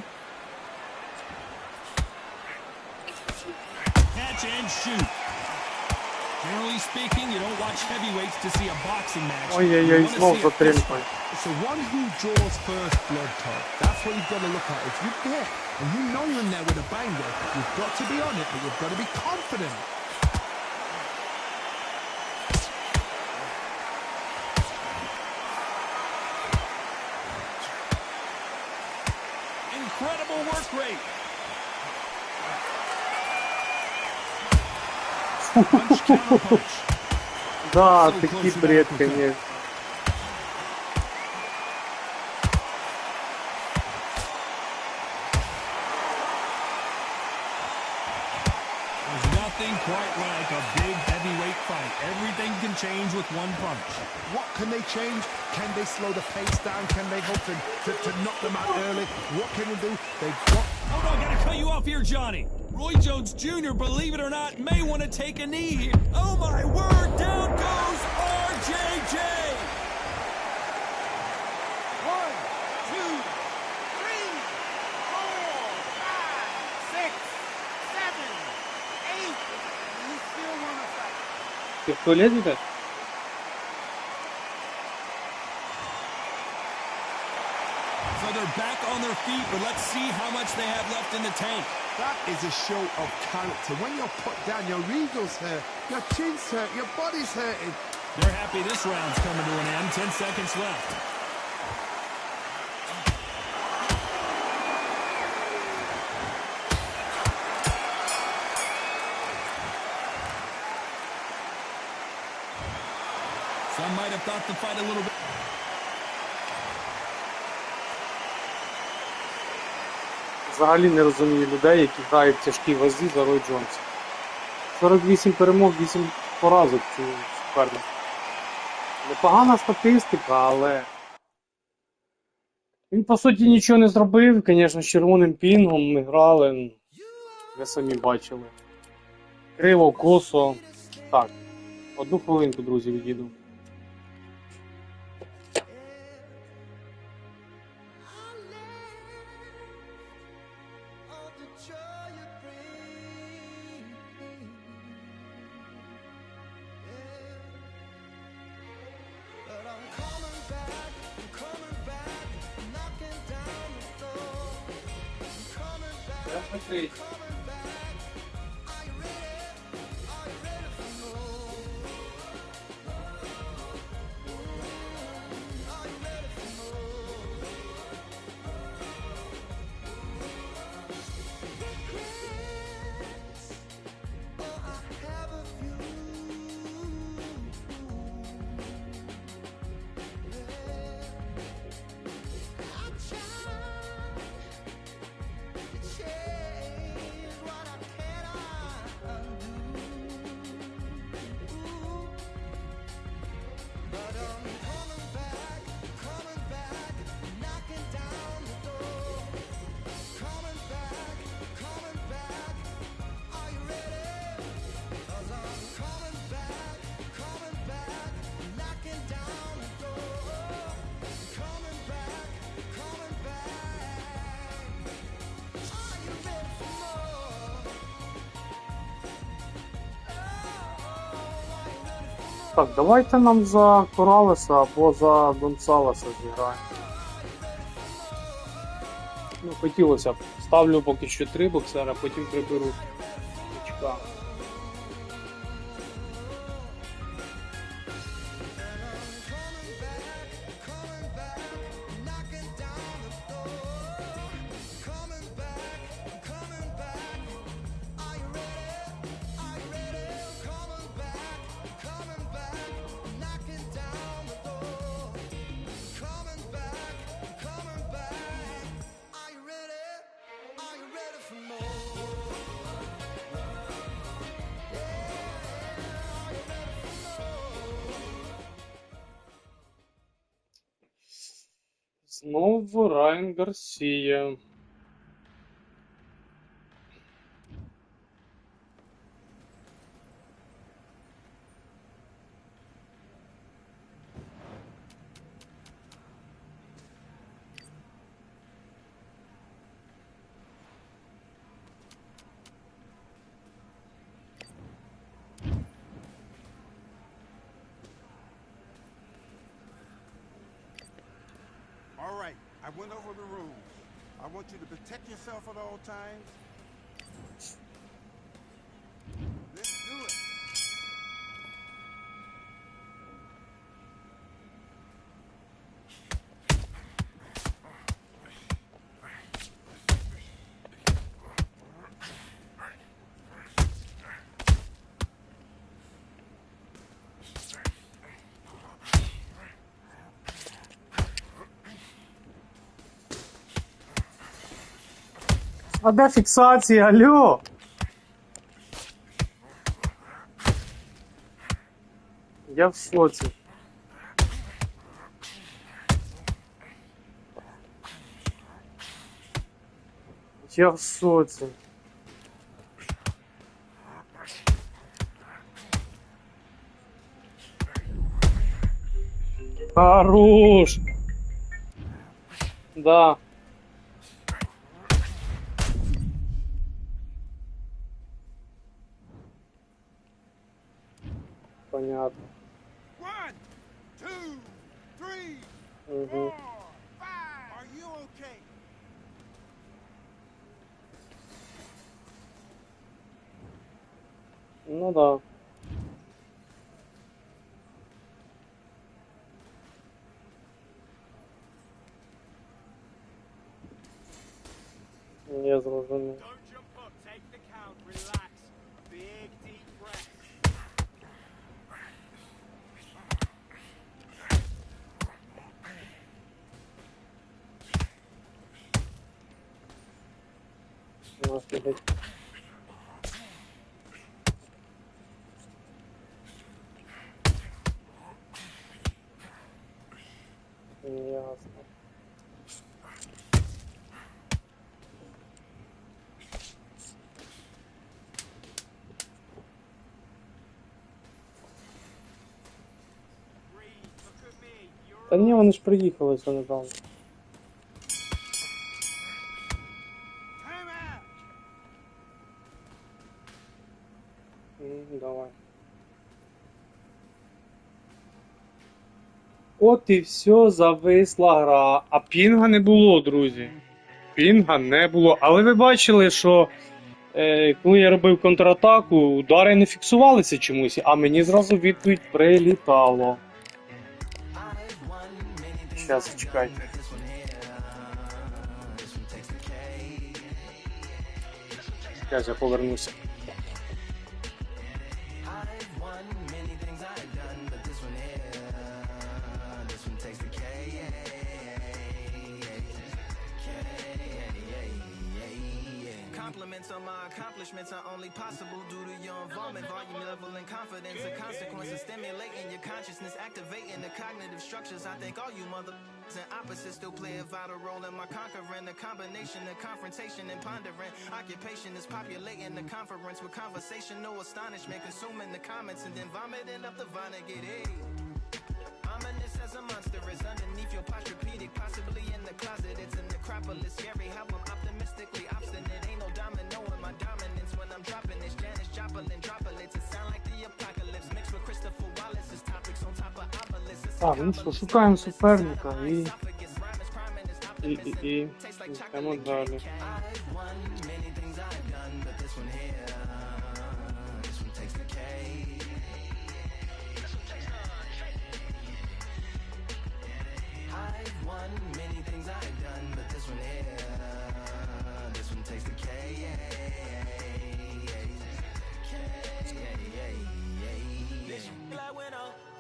Catch and shoot. Generally speaking, you don't watch heavyweights to see a boxing match. Ой-ой-ой, знов затримка. It's the one who draws first blood, Todd. That's what you've got to look at. If you get and you know you're in there with a banger, you've got to be on it, but you've got to be confident. Incredible work rate. Punch, counter punch. Да, такий бред, конечно. There's nothing quite like a big heavyweight fight. Everything can change with one punch. What can they change? Can they slow the pace down? Can they hope to knock them out early? What can they do? They've got... Oh no, I gotta cut you off here, Johnny. Roy Jones Jr., believe it or not, may want to take a knee here. Oh my word, down goes RJJ. 1, 2, 3, 4, 5, 6, 7, 8. You still want to fight? Ти в туалет йдеш? So they're back on their feet, but let's see how much they have left in the tank. That is a show of character. When you're put down, your ego's hurt, your chin's hurt, your body's hurting. They're happy this round's coming to an end. 10 seconds left. Some might have thought the fight a little bit. Взагалі не розумію людей, які грають в тяжкій вазі за Рой Джонса. 48 перемог, 8 поразок цього суперника. Непогана статистика, але Він, по суті, нічого не зробив, звісно, з червоним пінгом ми грали, ви самі бачили. Криво, косо. Так, одну хвилинку, друзі, відійду. Так, давайте нам за Коралеса або за Гонсалеса зіграємо. Ну, хотілося б. Ставлю поки що 3 боксера, потім приберу очка. Знову Райан Гарсія. All right, I went over the rules. I want you to protect yourself at all times. Let's do it. А де фіксація, алло? Я в шоці. Я в шоці. Хорош! Да. Понятно. 1, 2, 3, Угу. 4, 5. Are you okay? Ну да. Я зрозумів. Don't jump up, take the count, relax. Big deep breath. У нас ідуть. Ясно. Та ні, вони ж приїхали це недавно. Давай. От і все, зависла гра. А пінга не було, друзі. Пінга не було. Але ви бачили, що коли я робив контратаку, удари не фіксувалися чомусь, а мені зразу відповідь прилітало. Щас, чекайте. Щас я повернуся. Compliments on my accomplishments are only possible due to your involvement, volume, level, and confidence. The consequences stimulating your consciousness, activating the cognitive structures. I think all you motherfuckers and opposites still play a vital role in my conquering. The combination of confrontation and pondering. Occupation is populating the conference with conversation, no astonishment, consuming the comments and then vomiting up the Vonnegut. Hey. Ominous as a monster is underneath your posturepedic, possibly in the closet. It's an necropolis, scary how I'm optimistically obstinate. Ain't no domino in my dominance when I'm dropping this. Janice Joplin droplets, it sound like the apocalypse mixed with Christopher Wallace's topics on top of obelisks. Так, ну що, шукаємо суперника і йдемо далі.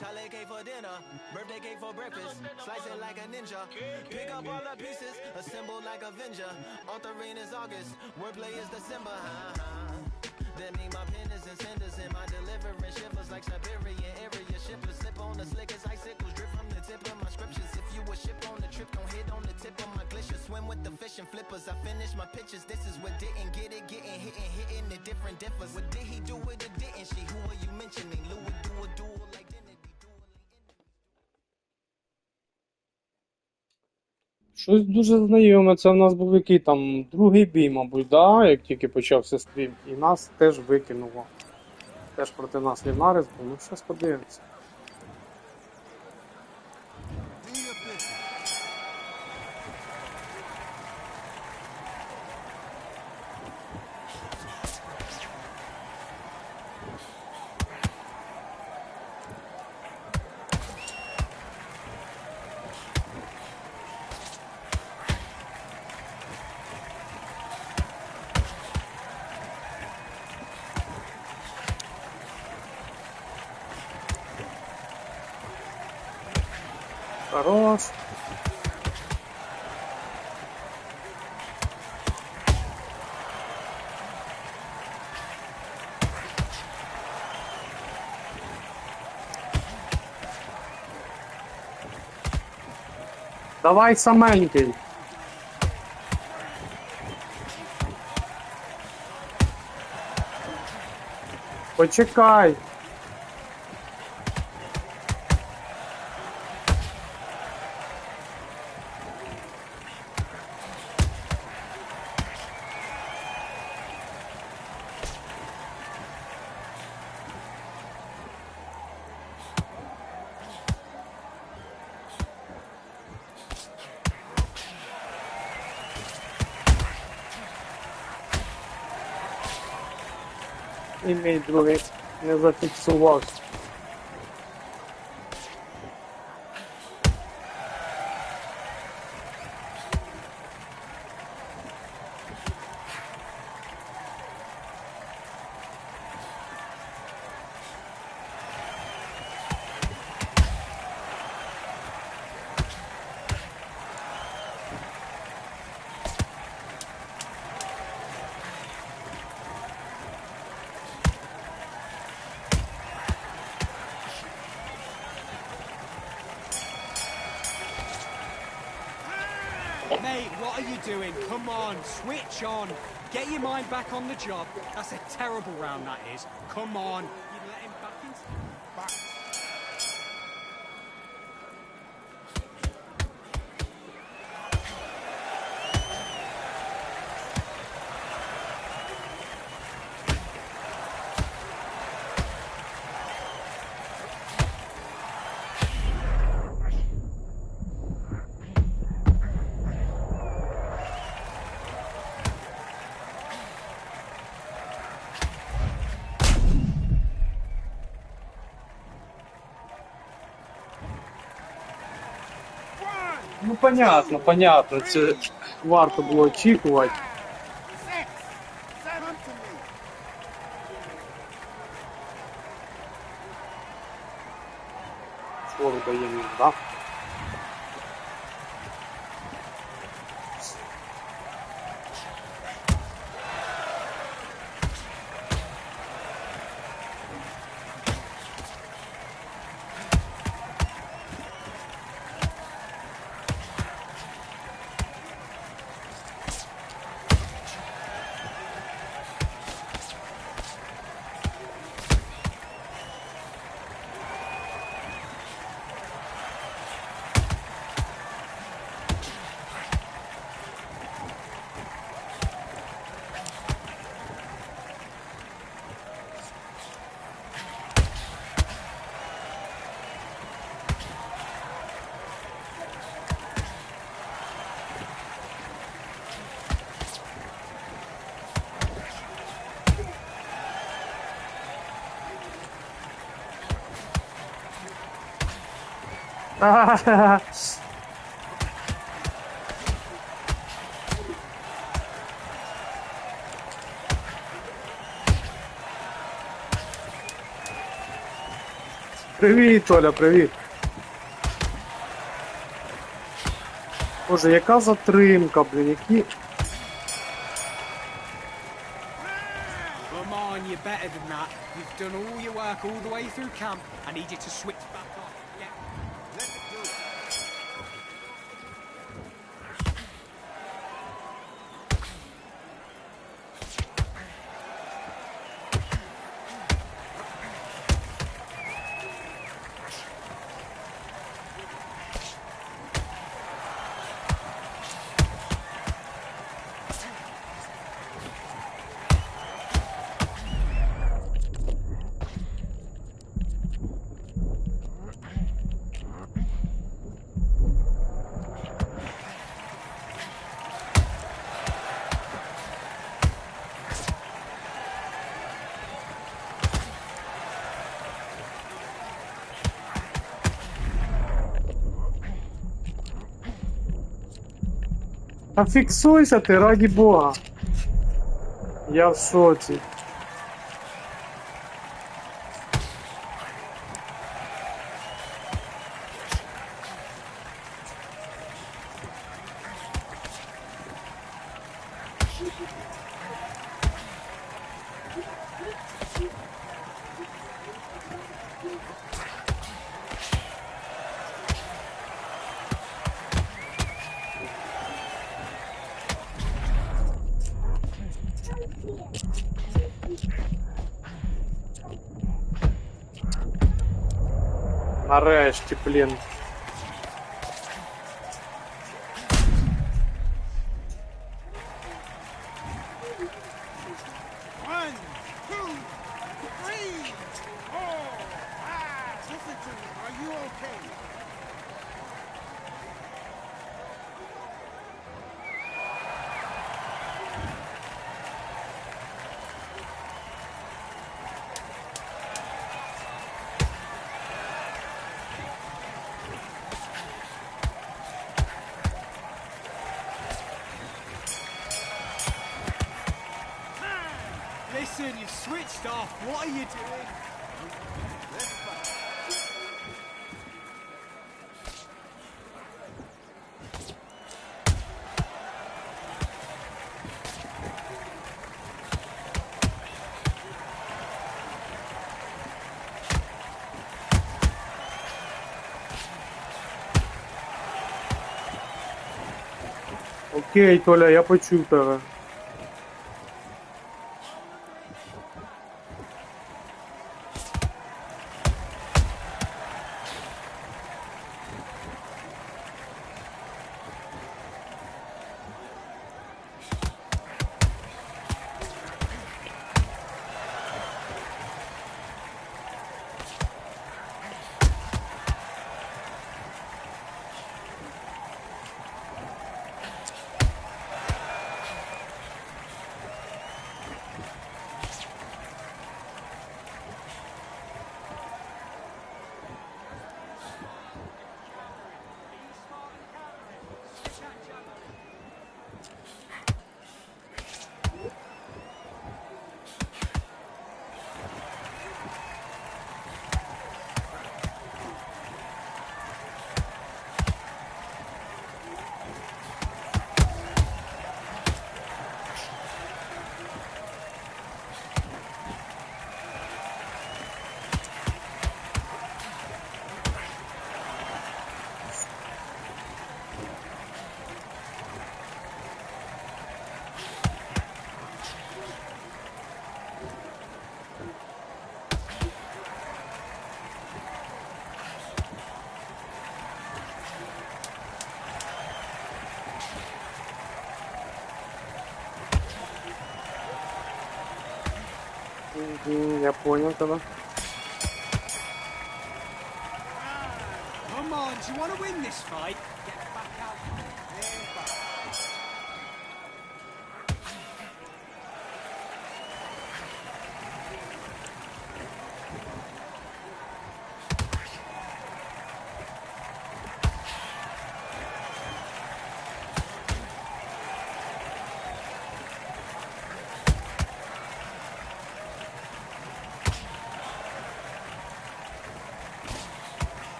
Charlie cake for dinner, birthday cake for breakfast, slice it like a ninja, pick up all the pieces, assemble like Avenger, authoring is August, wordplay is December, That mean my pen is in cinders and my deliverance shivers like Siberian area shippers, slip on the slick as icicles, drip from the tip of my scriptures, if you a ship on the trip, don't hit on the tip of my glacier, swim with the fish and flippers, I finish my pitches, this is what didn't get it, getting hitting the different differs, what did he do with it, didn't she, who are you mentioning, Lou would do a duel like Щось дуже знайоме, це в нас був який там другий бій, мабуть, да? Як тільки почався стрім. І нас теж викинуло. Теж проти нас Лінарис був, ну щось подивимося. Хорош. Давай саменький. Почекай. І мій другий не зафіксувався. Mate, what are you doing? Come on, switch on. Get your mind back on the job. That's a terrible round, that is. Come on. You let him back into... Back. понятно, понятно. Це варто було очікувати. Фору даємо, да? Привіт, Оля, привіт. Боже, яка затримка, блін, які... Come on, you're better than that. You've done all your work all the way through camp. I need you to switch back on. Yeah. Let it do it. Та фіксуйся ти, раді Бога. Я в шоці. Нарешті, блін. One, two, three, four, five. Listen to me. Are you okay? Listen, you've switched off. What are you doing? Окей, Толя, я почув тебе. Я понял тогда. Come on, do you want to win this fight? Get back out.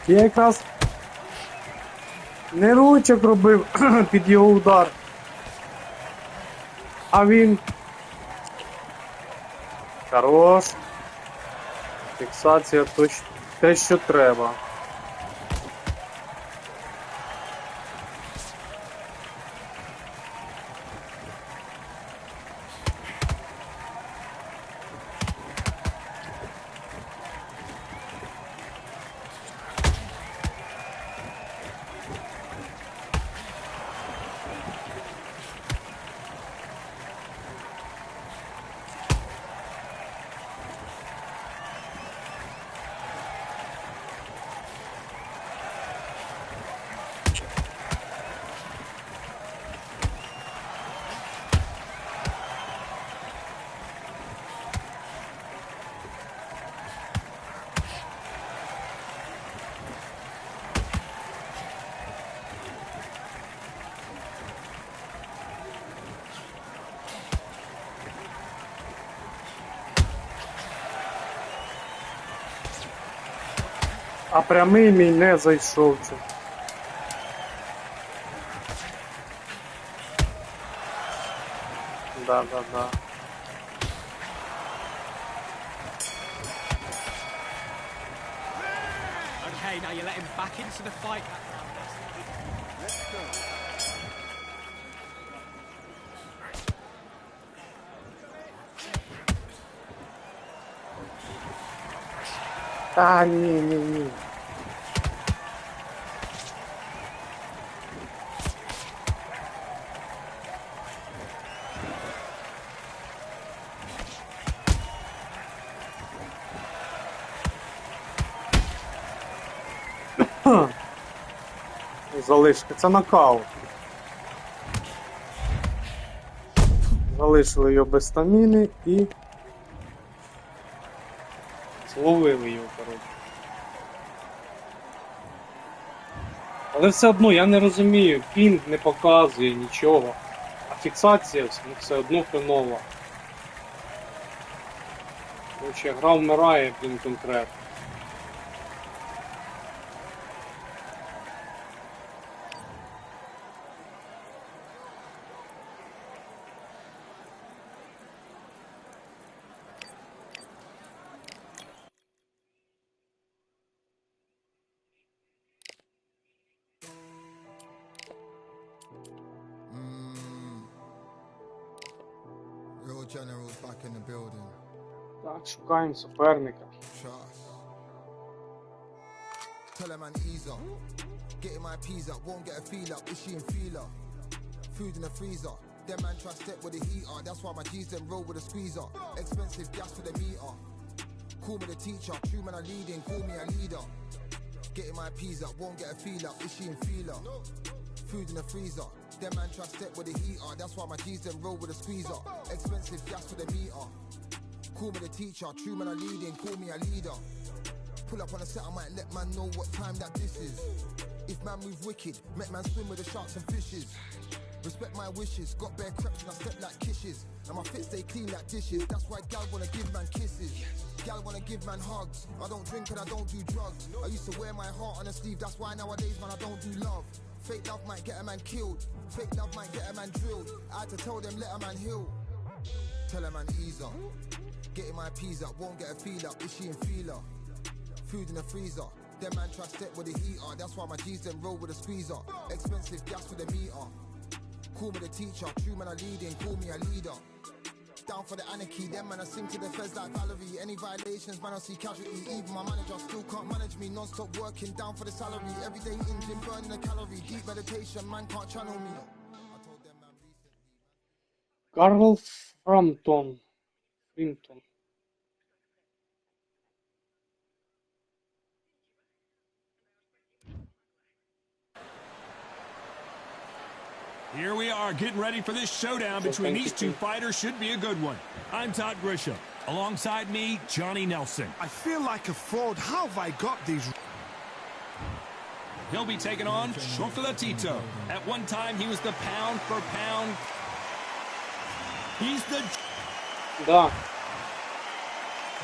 Я якраз не ручок робив під його удар, а він хорош. Фіксація те, що треба. А прямий мій не зайшов. Да. Okay, now you let him back into the fight. Let's go. Та ні. Залишки, це нокаут. Залишили його без стаміни і зловили його, коротше. Але все одно я не розумію, пінг не показує нічого, а фіксація все одно хренова. Коротше, гра вмирає, блін, конкретно. Real generals back in the building. Так, шукаємо суперника. Trust. Tell a man ease up. Getting my peas up, won't get a feel up. Is she in feeler? Food in the freezer. Them man try step with the heater. That's why my G's them roll with a squeezer. Expensive gas for the meter. Call me the teacher. True man I leading, call me a leader. Getting my peas up, won't get a feel up. Is she in feeler? Food in the freezer. Them man try step with the heater. That's why my G's them roll with a squeezer. Expensive gas for the meter. Call me the teacher. True man I leading, call me a leader. Pull up on a set, I might let man know what time that this is. If man move wicked, make man swim with the sharks and fishes. Respect my wishes, got bare creps and I step like kisses. And my fit stay clean like dishes, that's why gal wanna give man kisses. Gal wanna give man hugs, I don't drink and I don't do drugs. I used to wear my heart on a sleeve, that's why nowadays man I don't do love. Fake love might get a man killed, fake love might get a man drilled. I had to tell them let a man heal. Tell a man ease up, getting my peas up, won't get a feel up, is she in feeler? Food in the freezer, them man try step with the heater. That's why my G's them roll with a squeezer. Expensive gas for the meter. Call me the teacher, true man I leading, call me a leader. down for the anarchy. Them man I sing to the feds like Valerie. Any violations, man I see casualty. Even my manager still can't manage me. Non-stop working down for the salary. Every day eating, gym, burning a calorie. Deep meditation, man can't channel me. I told them man recently. Карл Фрамтон. Фрімтон. Here we are, getting ready for this showdown between these two fighters. Should be a good one. I'm Todd Grisham. Alongside me, Johnny Nelson. I feel like a fraud. How have I got these? He'll be taking on Chocolatito. At one time, he was the pound-for-pound. He's the... Да.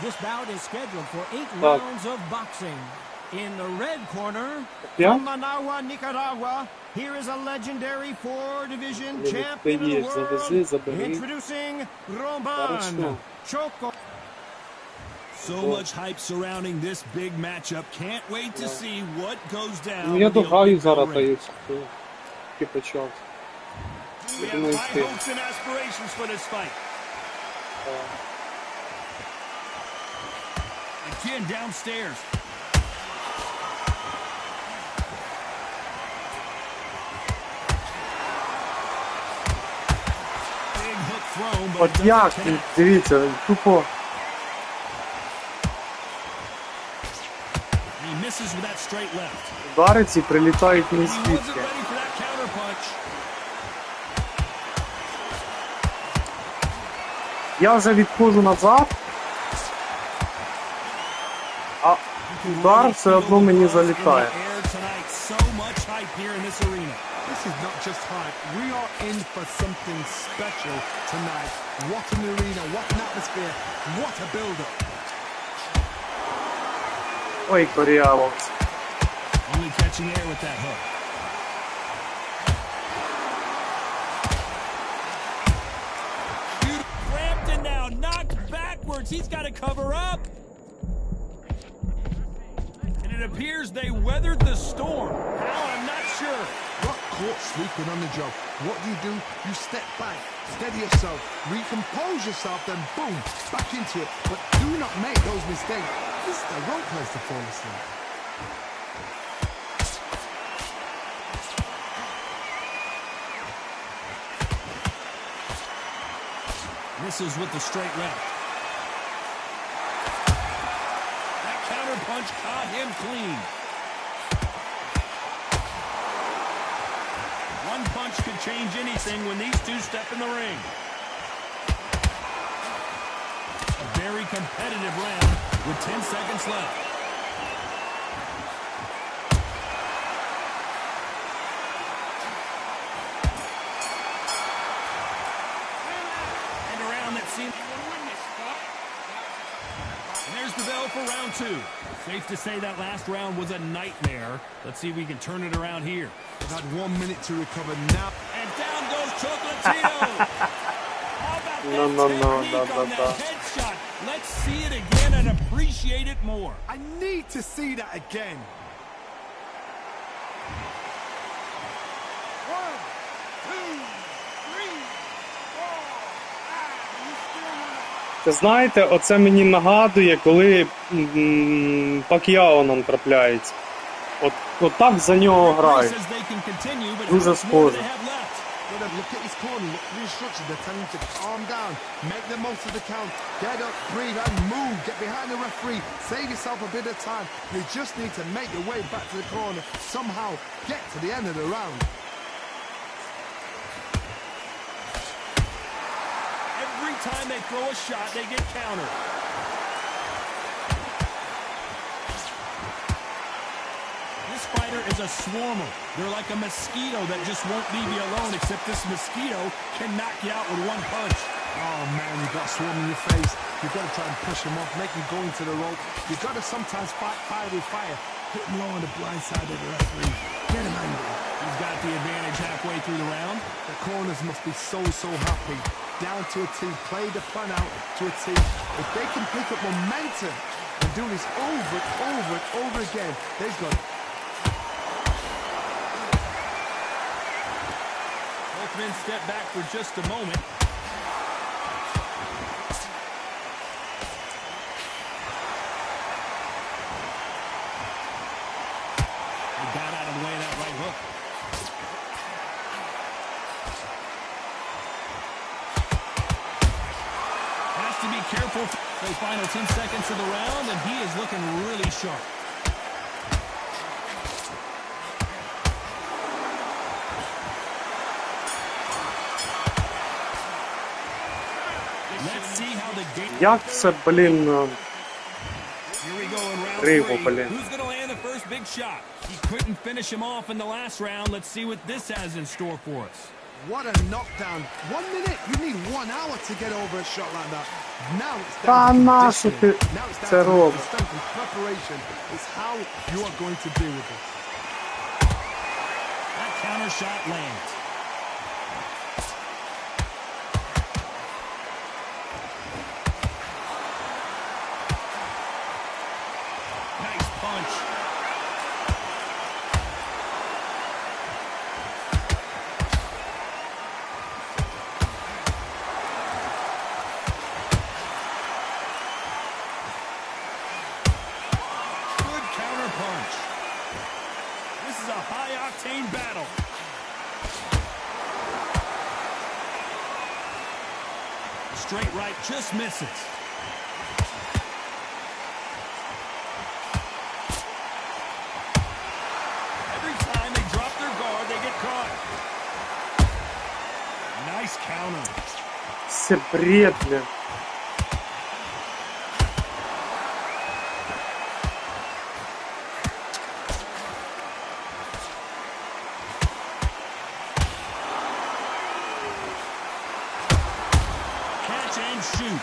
This bout is scheduled for 8 rounds of boxing. In the red corner, from Managua, Nicaragua, here is a legendary 4-division champion of the world, introducing Roman Choco. So much hype surrounding this big matchup. Can't wait to see what goes down. Ну я дограю зараз, та і тільки почав. We have high hopes and aspirations for this fight. Again downstairs. Big hook thrown, but От як, дивіться, тупо. He misses with that straight left. Удари ці прилітають не He wasn't звідки. ready for that counter punch. Я вже відходжу назад, а удар все одно мені залітає. This is not just hype. We are in for something special tonight. What an arena, what an atmosphere, what a build-up. Ой, корявовці. Only catching air with that hook. Frampton now knocked backwards. He's got to cover up. And it appears they weathered the storm. How? I'm not sure. Got caught sleeping on the job. What do? You step back, steady yourself, recompose yourself, then boom, back into it. But do not make those mistakes. This is the wrong place to fall asleep. Misses with the straight left. That counter punch caught him clean. One punch could change anything when these two step in the ring. A very competitive round with 10 seconds left. And a round that seemed... And there's the bell for round 2. Safe to say that last round was a nightmare. Let's see if we can turn it around here. They've had 1 minute to recover now. And down goes Chocolatito. How about No, technique on that headshot? Let's see it again and appreciate it more. I need to see that again. 1, 2, 3, 4, 5. Це знаєте, оце мені нагадує, коли Пак'яо нам трапляється. От так за нього грають. Дуже схоже. Look at his corner, look at the instructions. They're telling him to calm down, make the most of the count, get up, breathe, and move. Get behind the referee, save yourself a bit of time. You just need to make your way back to the corner, somehow get to the end of the round. Every time they throw a shot, they get countered. This fighter is a swarmer. They're like a mosquito that just won't leave you alone, except this mosquito can knock you out with one punch. Oh man, you've got a swarm in your face. You've got to try and push him off, make him go into the rope. You've got to sometimes fight fire with fire. Hit him low on the blind side of the referee. Get him angry. He's got the advantage halfway through the round. The corners must be so happy. Down to a T, play the fun out to a T. If they can pick up momentum and do this over and over again, they've got it. Both men step back for just a moment. careful. The final 10 seconds of the round, and he is looking really sharp. Let's see how the game. Як це, блін, Here we go in round криво, 3. блін. Who's going to land the first big shot? He couldn't finish him off in the last round. Let's see what this has in store for us. What a knockdown. 1 minute, you need 1 hour to get over a shot like that. Now it's Та down to нащо ти conditioning. Now it's це down to робиш? strength and preparation. It's how you are going to deal with this. That counter shot lands. Nice punch. Good counter punch. This is a high-octane battle. Straight right just misses. Every time they drop their guard, they get caught. Nice counter. Це бред, блін. Catch and shoot.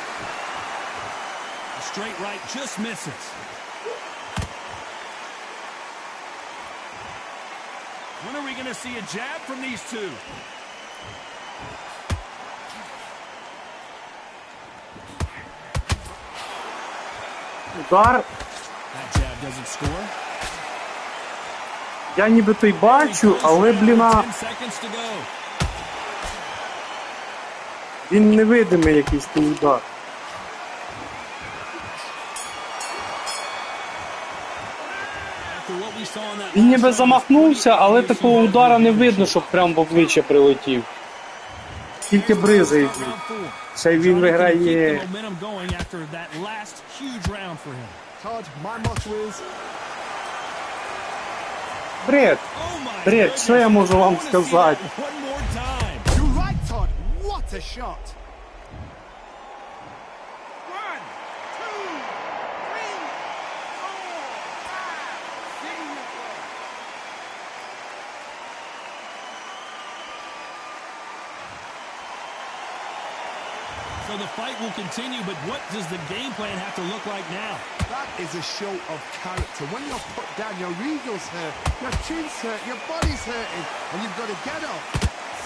The straight right just misses. When are we going to see a jab from these two? Удар. That jab doesn't score. Я нібито й бачу, але, блін, 10 seconds to go. він невидимий якийсь той удар. After what we saw in that Він last ніби round, замахнувся, але такого удара не видно, щоб прям в обличчя прилетів. Тільки бризають. round 4. Ще й він Johnny can keep the виграє. momentum going after that last huge round for him. Todd, my motto is Бред. Oh my Бред, що я можу вам goodness. I wanna see сказати? that one more time. you're right, Todd. What a shot. 1, 2, 3, 4, 5. Give me your ball. So the fight will continue, but what does the game plan have to look like now? That is a show of character. When you're put down, your ego's hurt, your chin's hurt, your body's hurting, and you've got to get up,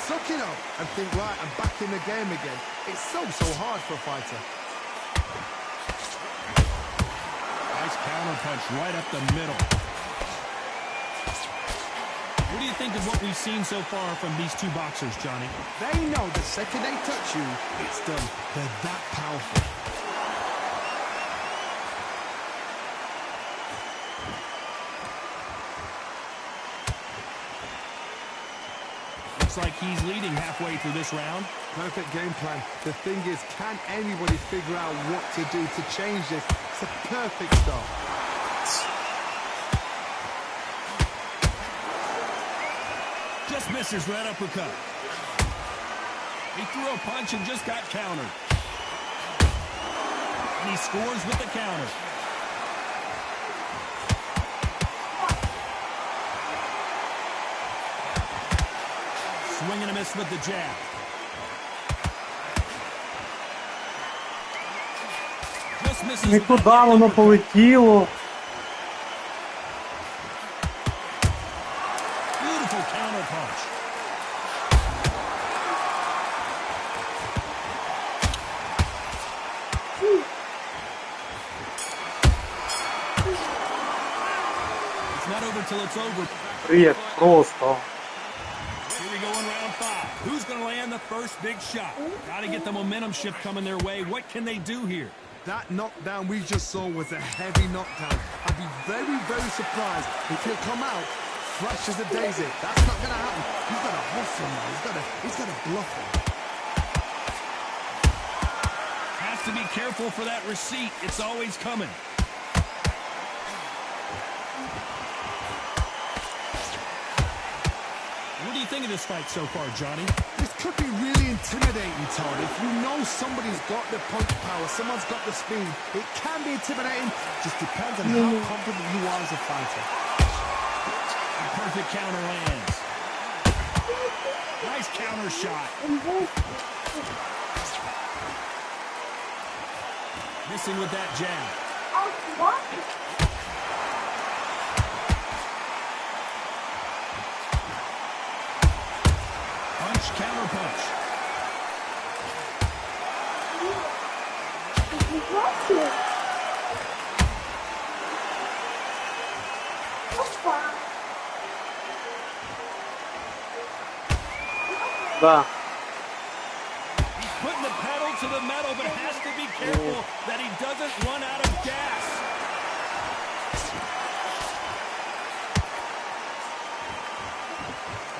suck it up, and think, right, I'm back in the game again. It's so hard for a fighter. Nice counter punch right up the middle. What do you think of what we've seen so far from these two boxers, Johnny? They know the second they touch you, it's done. They're that powerful. Looks like he's leading halfway through this round. Perfect game plan. The thing is, can anybody figure out what to do to change this? It's a perfect start. Just misses right uppercut. He threw a punch and just got countered. And he scores with the counter. Swing and a miss with the jab. Just misses Не with that туди left воно uppercut. полетіло. Beautiful counter punch. It's not over till it's over. Бред, просто. Here we go in round 5. Who's going to land the first big shot? Got to get the momentum shift coming their way. What can they do here? That knockdown we just saw was a heavy knockdown. I'd be very, very surprised if he'll come out fresh as a daisy. That's not going to happen. He's got to hustle now. He's got to bluff him. Has to be careful for that receipt. It's always coming. What do you think of this fight so far, Johnny? This could be really intimidating, Todd. If you know somebody's got the punch power, someone's got the speed, it can be intimidating. Just depends on how confident you are as a fighter. A perfect counter lands. Nice counter shot. Missing with that jab. Punch, counter punch. Да. He's putting the pedal to the metal, but has to be careful that he doesn't run out of gas.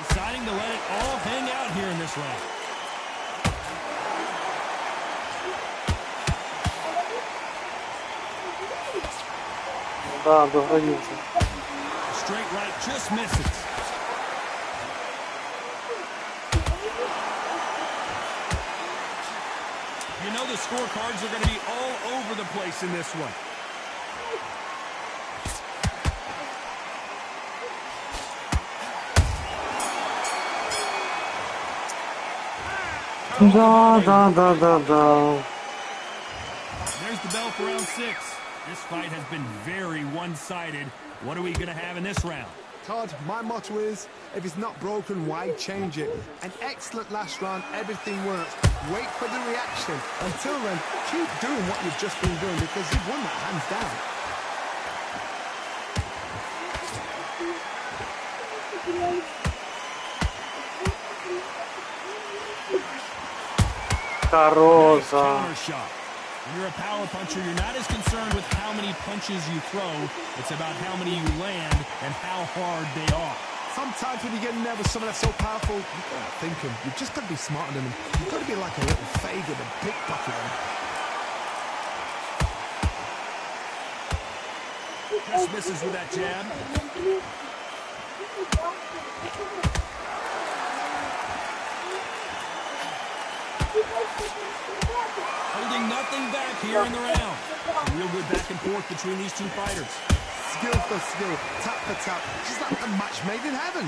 Deciding to let it all hang out here in this round. Да, договорился. Straight right just misses. You know the scorecards are going to be all over the place in this one. Да. There's the bell for round 6. This fight has been very one-sided. What are we going to have in this round? Todd, my motto is, if it's not broken, why change it? An excellent last round, everything works. Wait for the reaction. Until then, keep doing what you've just been doing because you've won that hands down. Хороша. Counter shot. When you're a power puncher, you're not as concerned with how many punches you throw. It's about how many you land and how hard they are. Sometimes when you get nervous, someone that's so powerful, you've got to think him. You've just got to be smarter than him. You've got to be like a little Fagin and pickpocket him. Just misses with that jab. Holding nothing back here in the round. Real good back and forth between these two fighters. Skill for skill, tap for tap. Just like a match made in heaven.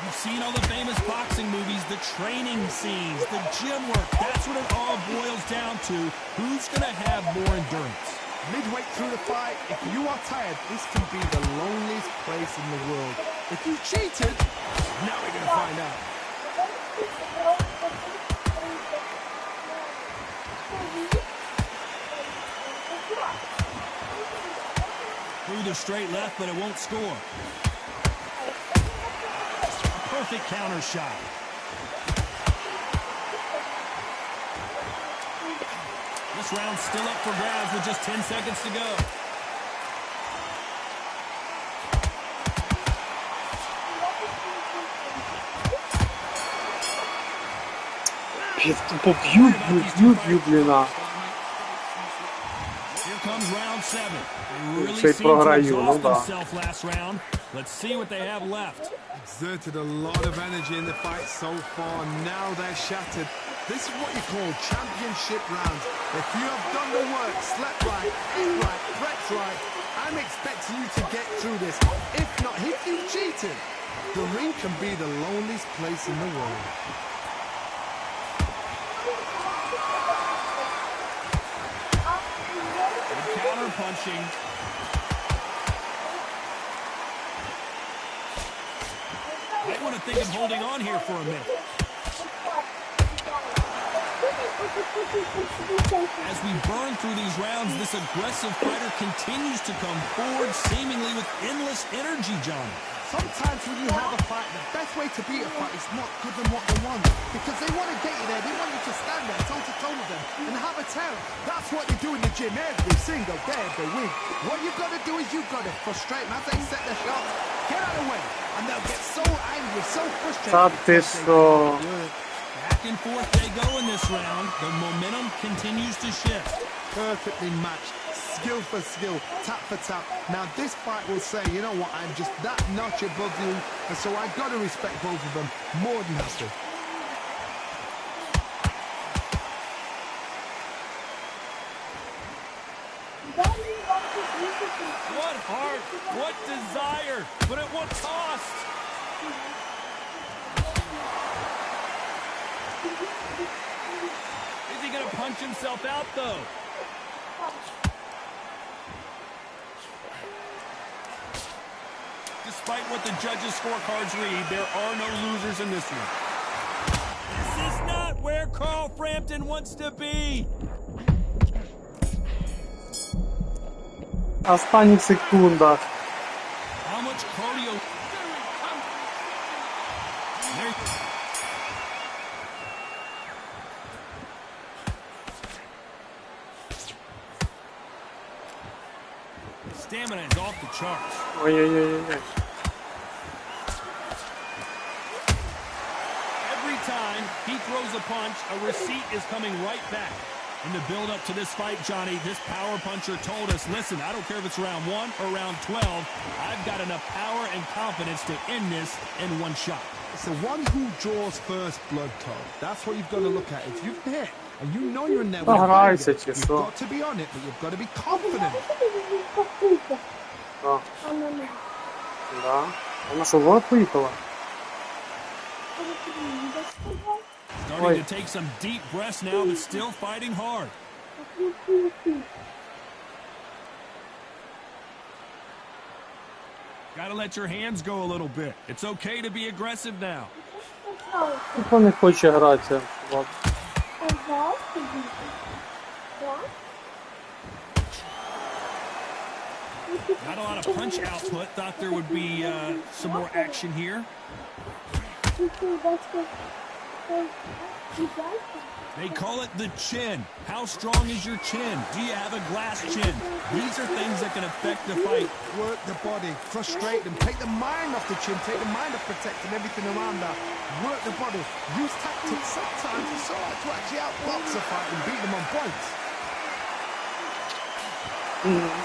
You've seen all the famous boxing movies, the training scenes, the gym work. That's what it all boils down to. Who's going to have more endurance? Midway through the fight, if you are tired, this can be the loneliest place in the world. If you cheated, now we're going to find out. Through the straight left, but it won't score. A perfect counter shot. This round's still up for grabs with just 10 seconds to go. Блін. Here comes round 7. They really Цей seem to програю, ну exhaust да. themselves last round. Let's see what they have left. Exerted a lot of energy in the fight so far. Now they're shattered. This is what you call championship rounds. If you have done the work, slept right, ate right, prepped right, I'm expecting you to get through this. If not, if you cheated, the ring can be the loneliest place in the world. Counter punching. Might want to think of holding on here for a minute. As we burn through these rounds, this aggressive fighter continues to come forward, seemingly with endless energy, John. Sometimes when you have a fight, the best way to beat a fight is not give them what they want. Because they want to get you there, they want you to stand there toe-to-toe with them and have a terror. That's what you do in the gym every single day of the week. What you've got to do is you've got to frustrate them as they set their shots. Get out of the way. And they'll get so angry, so frustrated. Та ти що? Back and forth they go in this round. The momentum continues to shift. Perfectly matched, skill for skill, tap for tap. Now this fight will say, you know what, I'm just that notch above you, and so I've got to respect both of them more than have to. What heart, what desire, but at what cost? Is he gonna punch himself out though? Despite what the judges' scorecards read, there are no losers in this one. This is not where Carl Frampton wants to be. Останніх секундах. How much cardio? Stamina is off the charts. Ой-ой-ой-ой. Every time he throws a punch, a receipt is coming right back. In the build-up to this fight, Johnny, this power puncher told us, listen, I don't care if it's round 1 or round 12, I've got enough power and confidence to end this in one shot. It's the one who draws first blood, Todd. That's what you've got to look at. If you've hit and you know you're in there with a Грайся, fighter, чи you've що? got to be on it, but you've got to be confident. А. Да. Вона що, в рот поїхала? Starting to take some deep breaths now, but still fighting hard. Gotta let your hands go a little bit. It's okay to be aggressive now. Ніхто не хоче гратися. От. Not a lot of punch output. Thought there would be some more action here. They call it the chin. How strong is your chin? Do you have a glass chin? These are things that can affect the fight. Work the body, frustrate them, take the mind off the chin, take the mind off protecting everything around that. Work the body, use tactics. Sometimes it's all right to actually outbox a fight and beat them on points.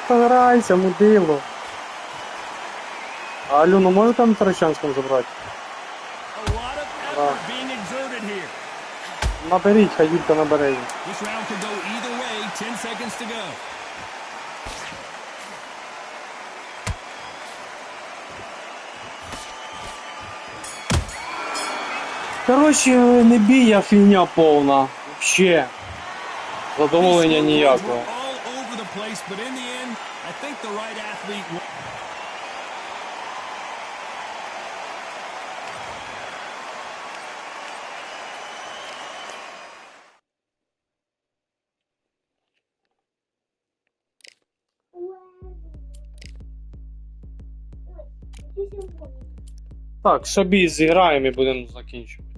Пограйся, мудило. А Альону може там Тарачанському забрати? A lot of effort being exerted here. Наберіть, хай Юлька набере її. This round could go either way. 10 seconds to go. Коротше, не бій, а фігня повна. Вообще. Задоволення ніякого. All over the place, but in the end, I think the right athlete won. Так, ще бій зіграємо і будемо закінчувати.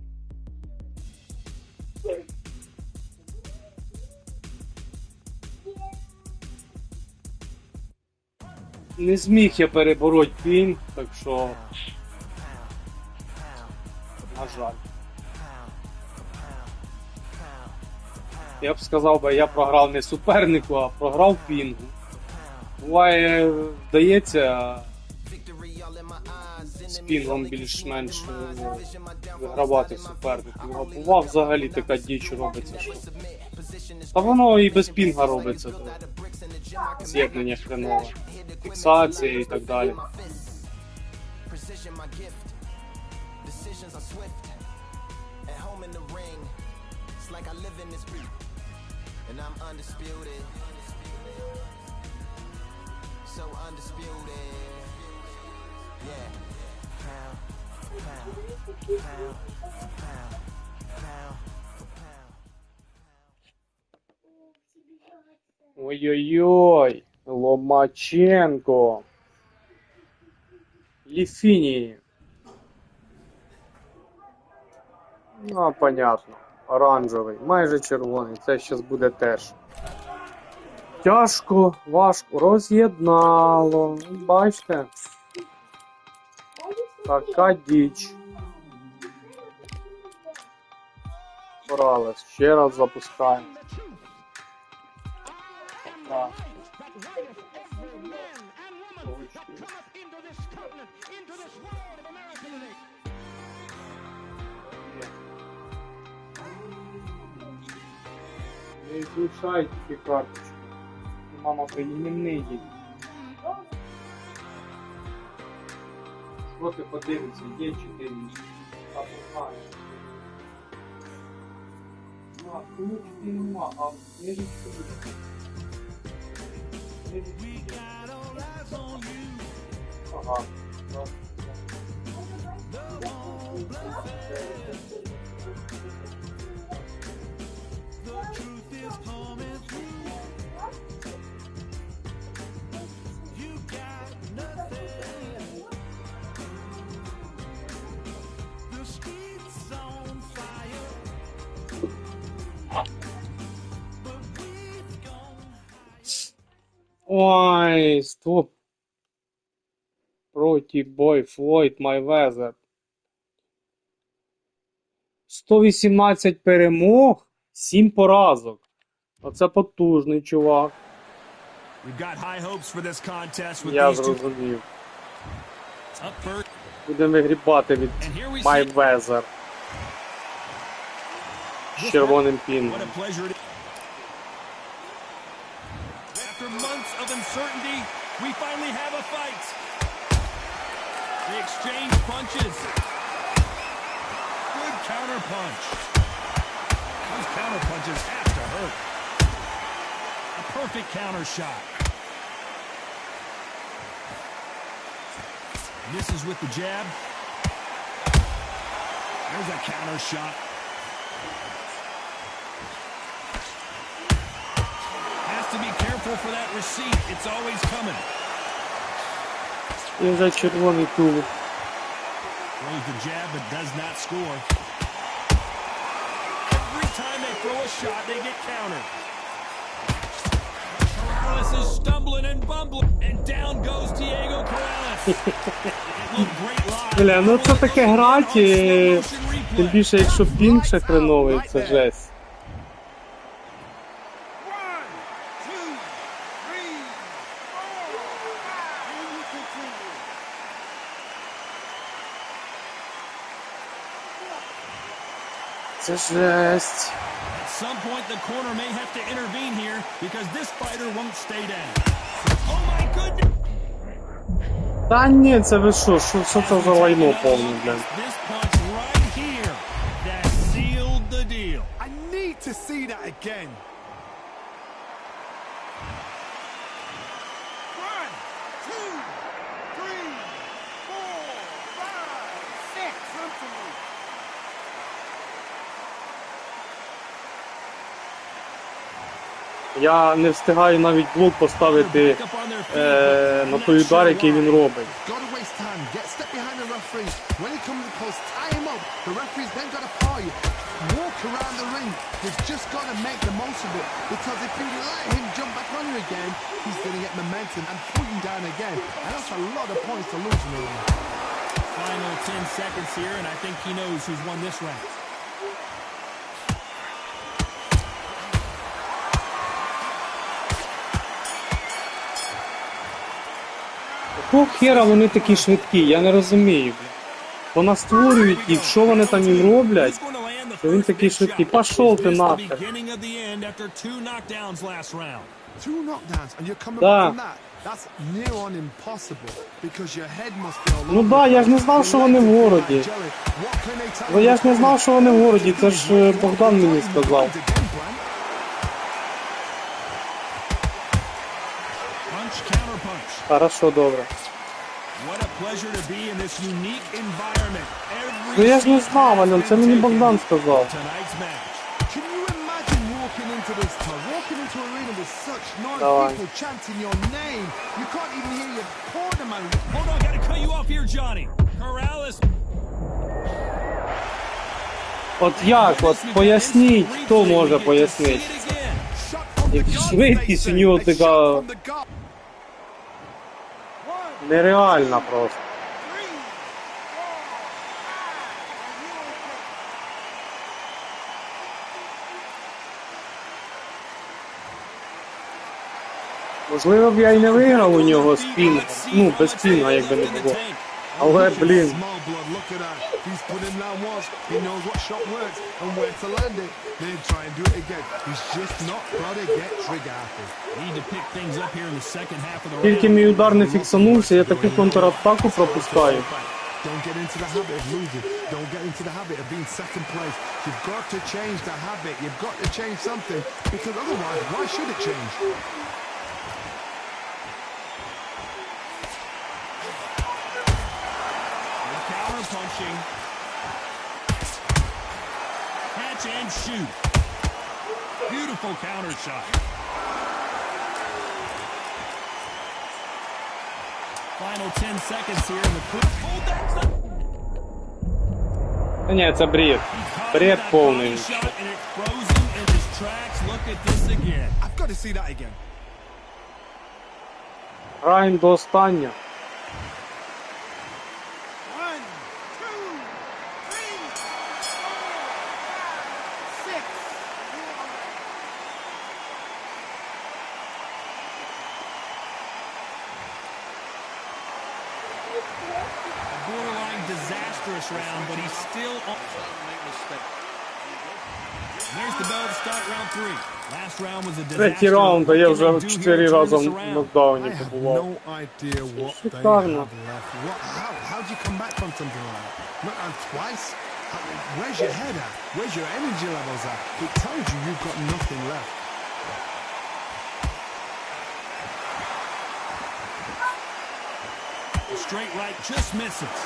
Не зміг я перебороть пінг, так що, на жаль. Я б сказав, я програв не супернику, а програв пінгу. Буває, вдається з пінгом більш-менш вигравати суперників. А бува взагалі така діч робиться, що... Та воно і без пінга робиться. З'єднання хренове, фіксація і так далі. And I'm undisputed, so undisputed, yeah. Pound, pound, pound, pound, pound, pound. Ой-ой-ой, Ломаченко. Ліфіні. Ну, понятно. Оранжевий, майже червоний, це щас буде теж. Тяжко, важко, роз'єднало. Бачите? Така діч. Поралес. Ще раз запускаємо. Так. Не излучай ті карточки. Мама приємний. Що ти подивишся, є 4 місяці. А знаю. А, книжки нема, а книжечки буде. Ага. Ой, стоп. Проти бой, Флойд, Майвезер. 118 перемог, 7 поразок. Оце потужний чувак. Я зрозумів. Будемо вигрібати від Майвезер. З червоним пінгом. After months of uncertainty, we finally have a fight. They exchange punches. Good counter punch. Those counter punches have to hurt. A perfect counter shot. Misses with the jab. There's a counter shot. To be careful for that receipt. It's always coming. І вже червоний тулуб. Throws the jab but does not score. Every time they throw a shot, they get countered. Corrales is stumbling and bumbling, and down goes Diego Corrales. It looked great live. Бля, ну це таке граті, тим більше якщо пінг ще хреновий, це жесть. Це жесть. At some point the corner may have to intervene here because this fighter won't stay down. Oh my goodness. Та ні, це ви що це за лайно повне, блядь. This punch right here that sealed the deal. I need to see that again. 1, 2, 3, 4, 5, 6. Come to me. Я не встигаю навіть блок поставити на той удар, який він робить. Final 10 seconds here, and I think he knows who's won this round. Якого хера вони такі швидкі, я не розумію. Вона створюють їх, що вони там їм роблять, що він такий швидкий. Пішов ти нахер. Да. Ну да, я ж не знав, що вони в городі. Я ж не знав, що вони в городі, це ж Богдан мені сказав. Хорошо, добре. Ну я ж не знав, Альон, це мені Богдан сказав. Давай. От як, от поясніть, хто може пояснити? Як швидкість у нього така... Нереально просто. Можливо б я і не виграв у нього з пінгом. Ну, без пінга, якби не було. Але, блін. Тільки мій удар не фіксанувся, я таку контратаку пропускаю. Don't get into the habit of losing. Don't get into the habit of being second place. You've got to change the habit. You've got to change something. Because otherwise, why should it change? Counter punching. Catch and shoot. Beautiful counter shot. Final 10 seconds here in the clip. Oh, that's the... Ні, це бред. Бред повний. Граємо до останнього. Disastrous round, but he's still on. There's the bell to start round 3. Last round was a disaster. Третій раунд, а я вже 4 рази в нокдауні побував. Шикарно. How do you come back from something like that? Not twice? Where's your head at? Where's your energy levels at? It tells you you've got nothing left. Straight right just misses.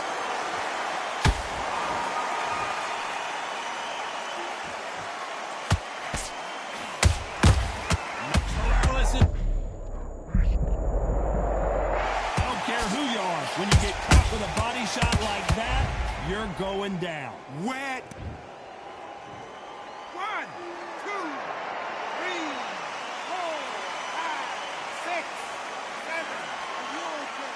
When you get caught with a body shot like that, you're going down. Wet. 1, 2, 3, 4, 5, 6, 7. You're okay.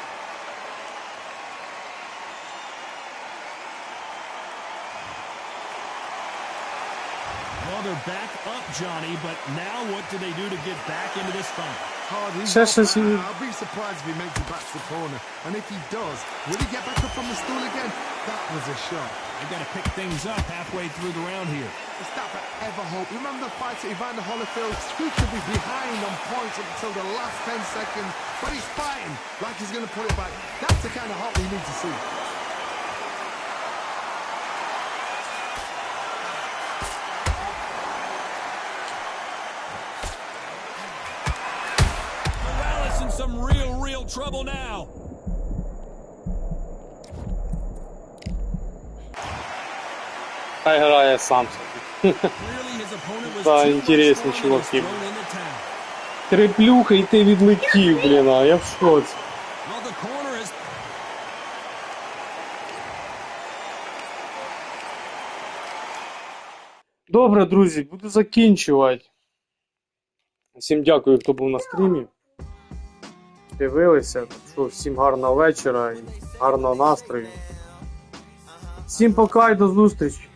Well, they're back up, Johnny, but now what do they do to get back into this fight? I'll be surprised if he makes it back to the corner. And if he does, will he get back up from the stool again? That was a shot. They got to pick things up halfway through the round here. Is that ever hope? Remember the fight at Evander Holyfield? He could be behind on points up until the last 10 seconds, but he's fighting like he's going to put it back. That's the kind of hope we need to see. Some real trouble now. Хай грає сам собі. Да, інтересні чуваки. Триплюха і ти відлетів, блін, а я в шоці. Добре, друзі, буду закінчувати. Всім дякую, хто був на стрімі. Дивилися, так що всім гарного вечора і гарного настрою. Всім пока і до зустрічі!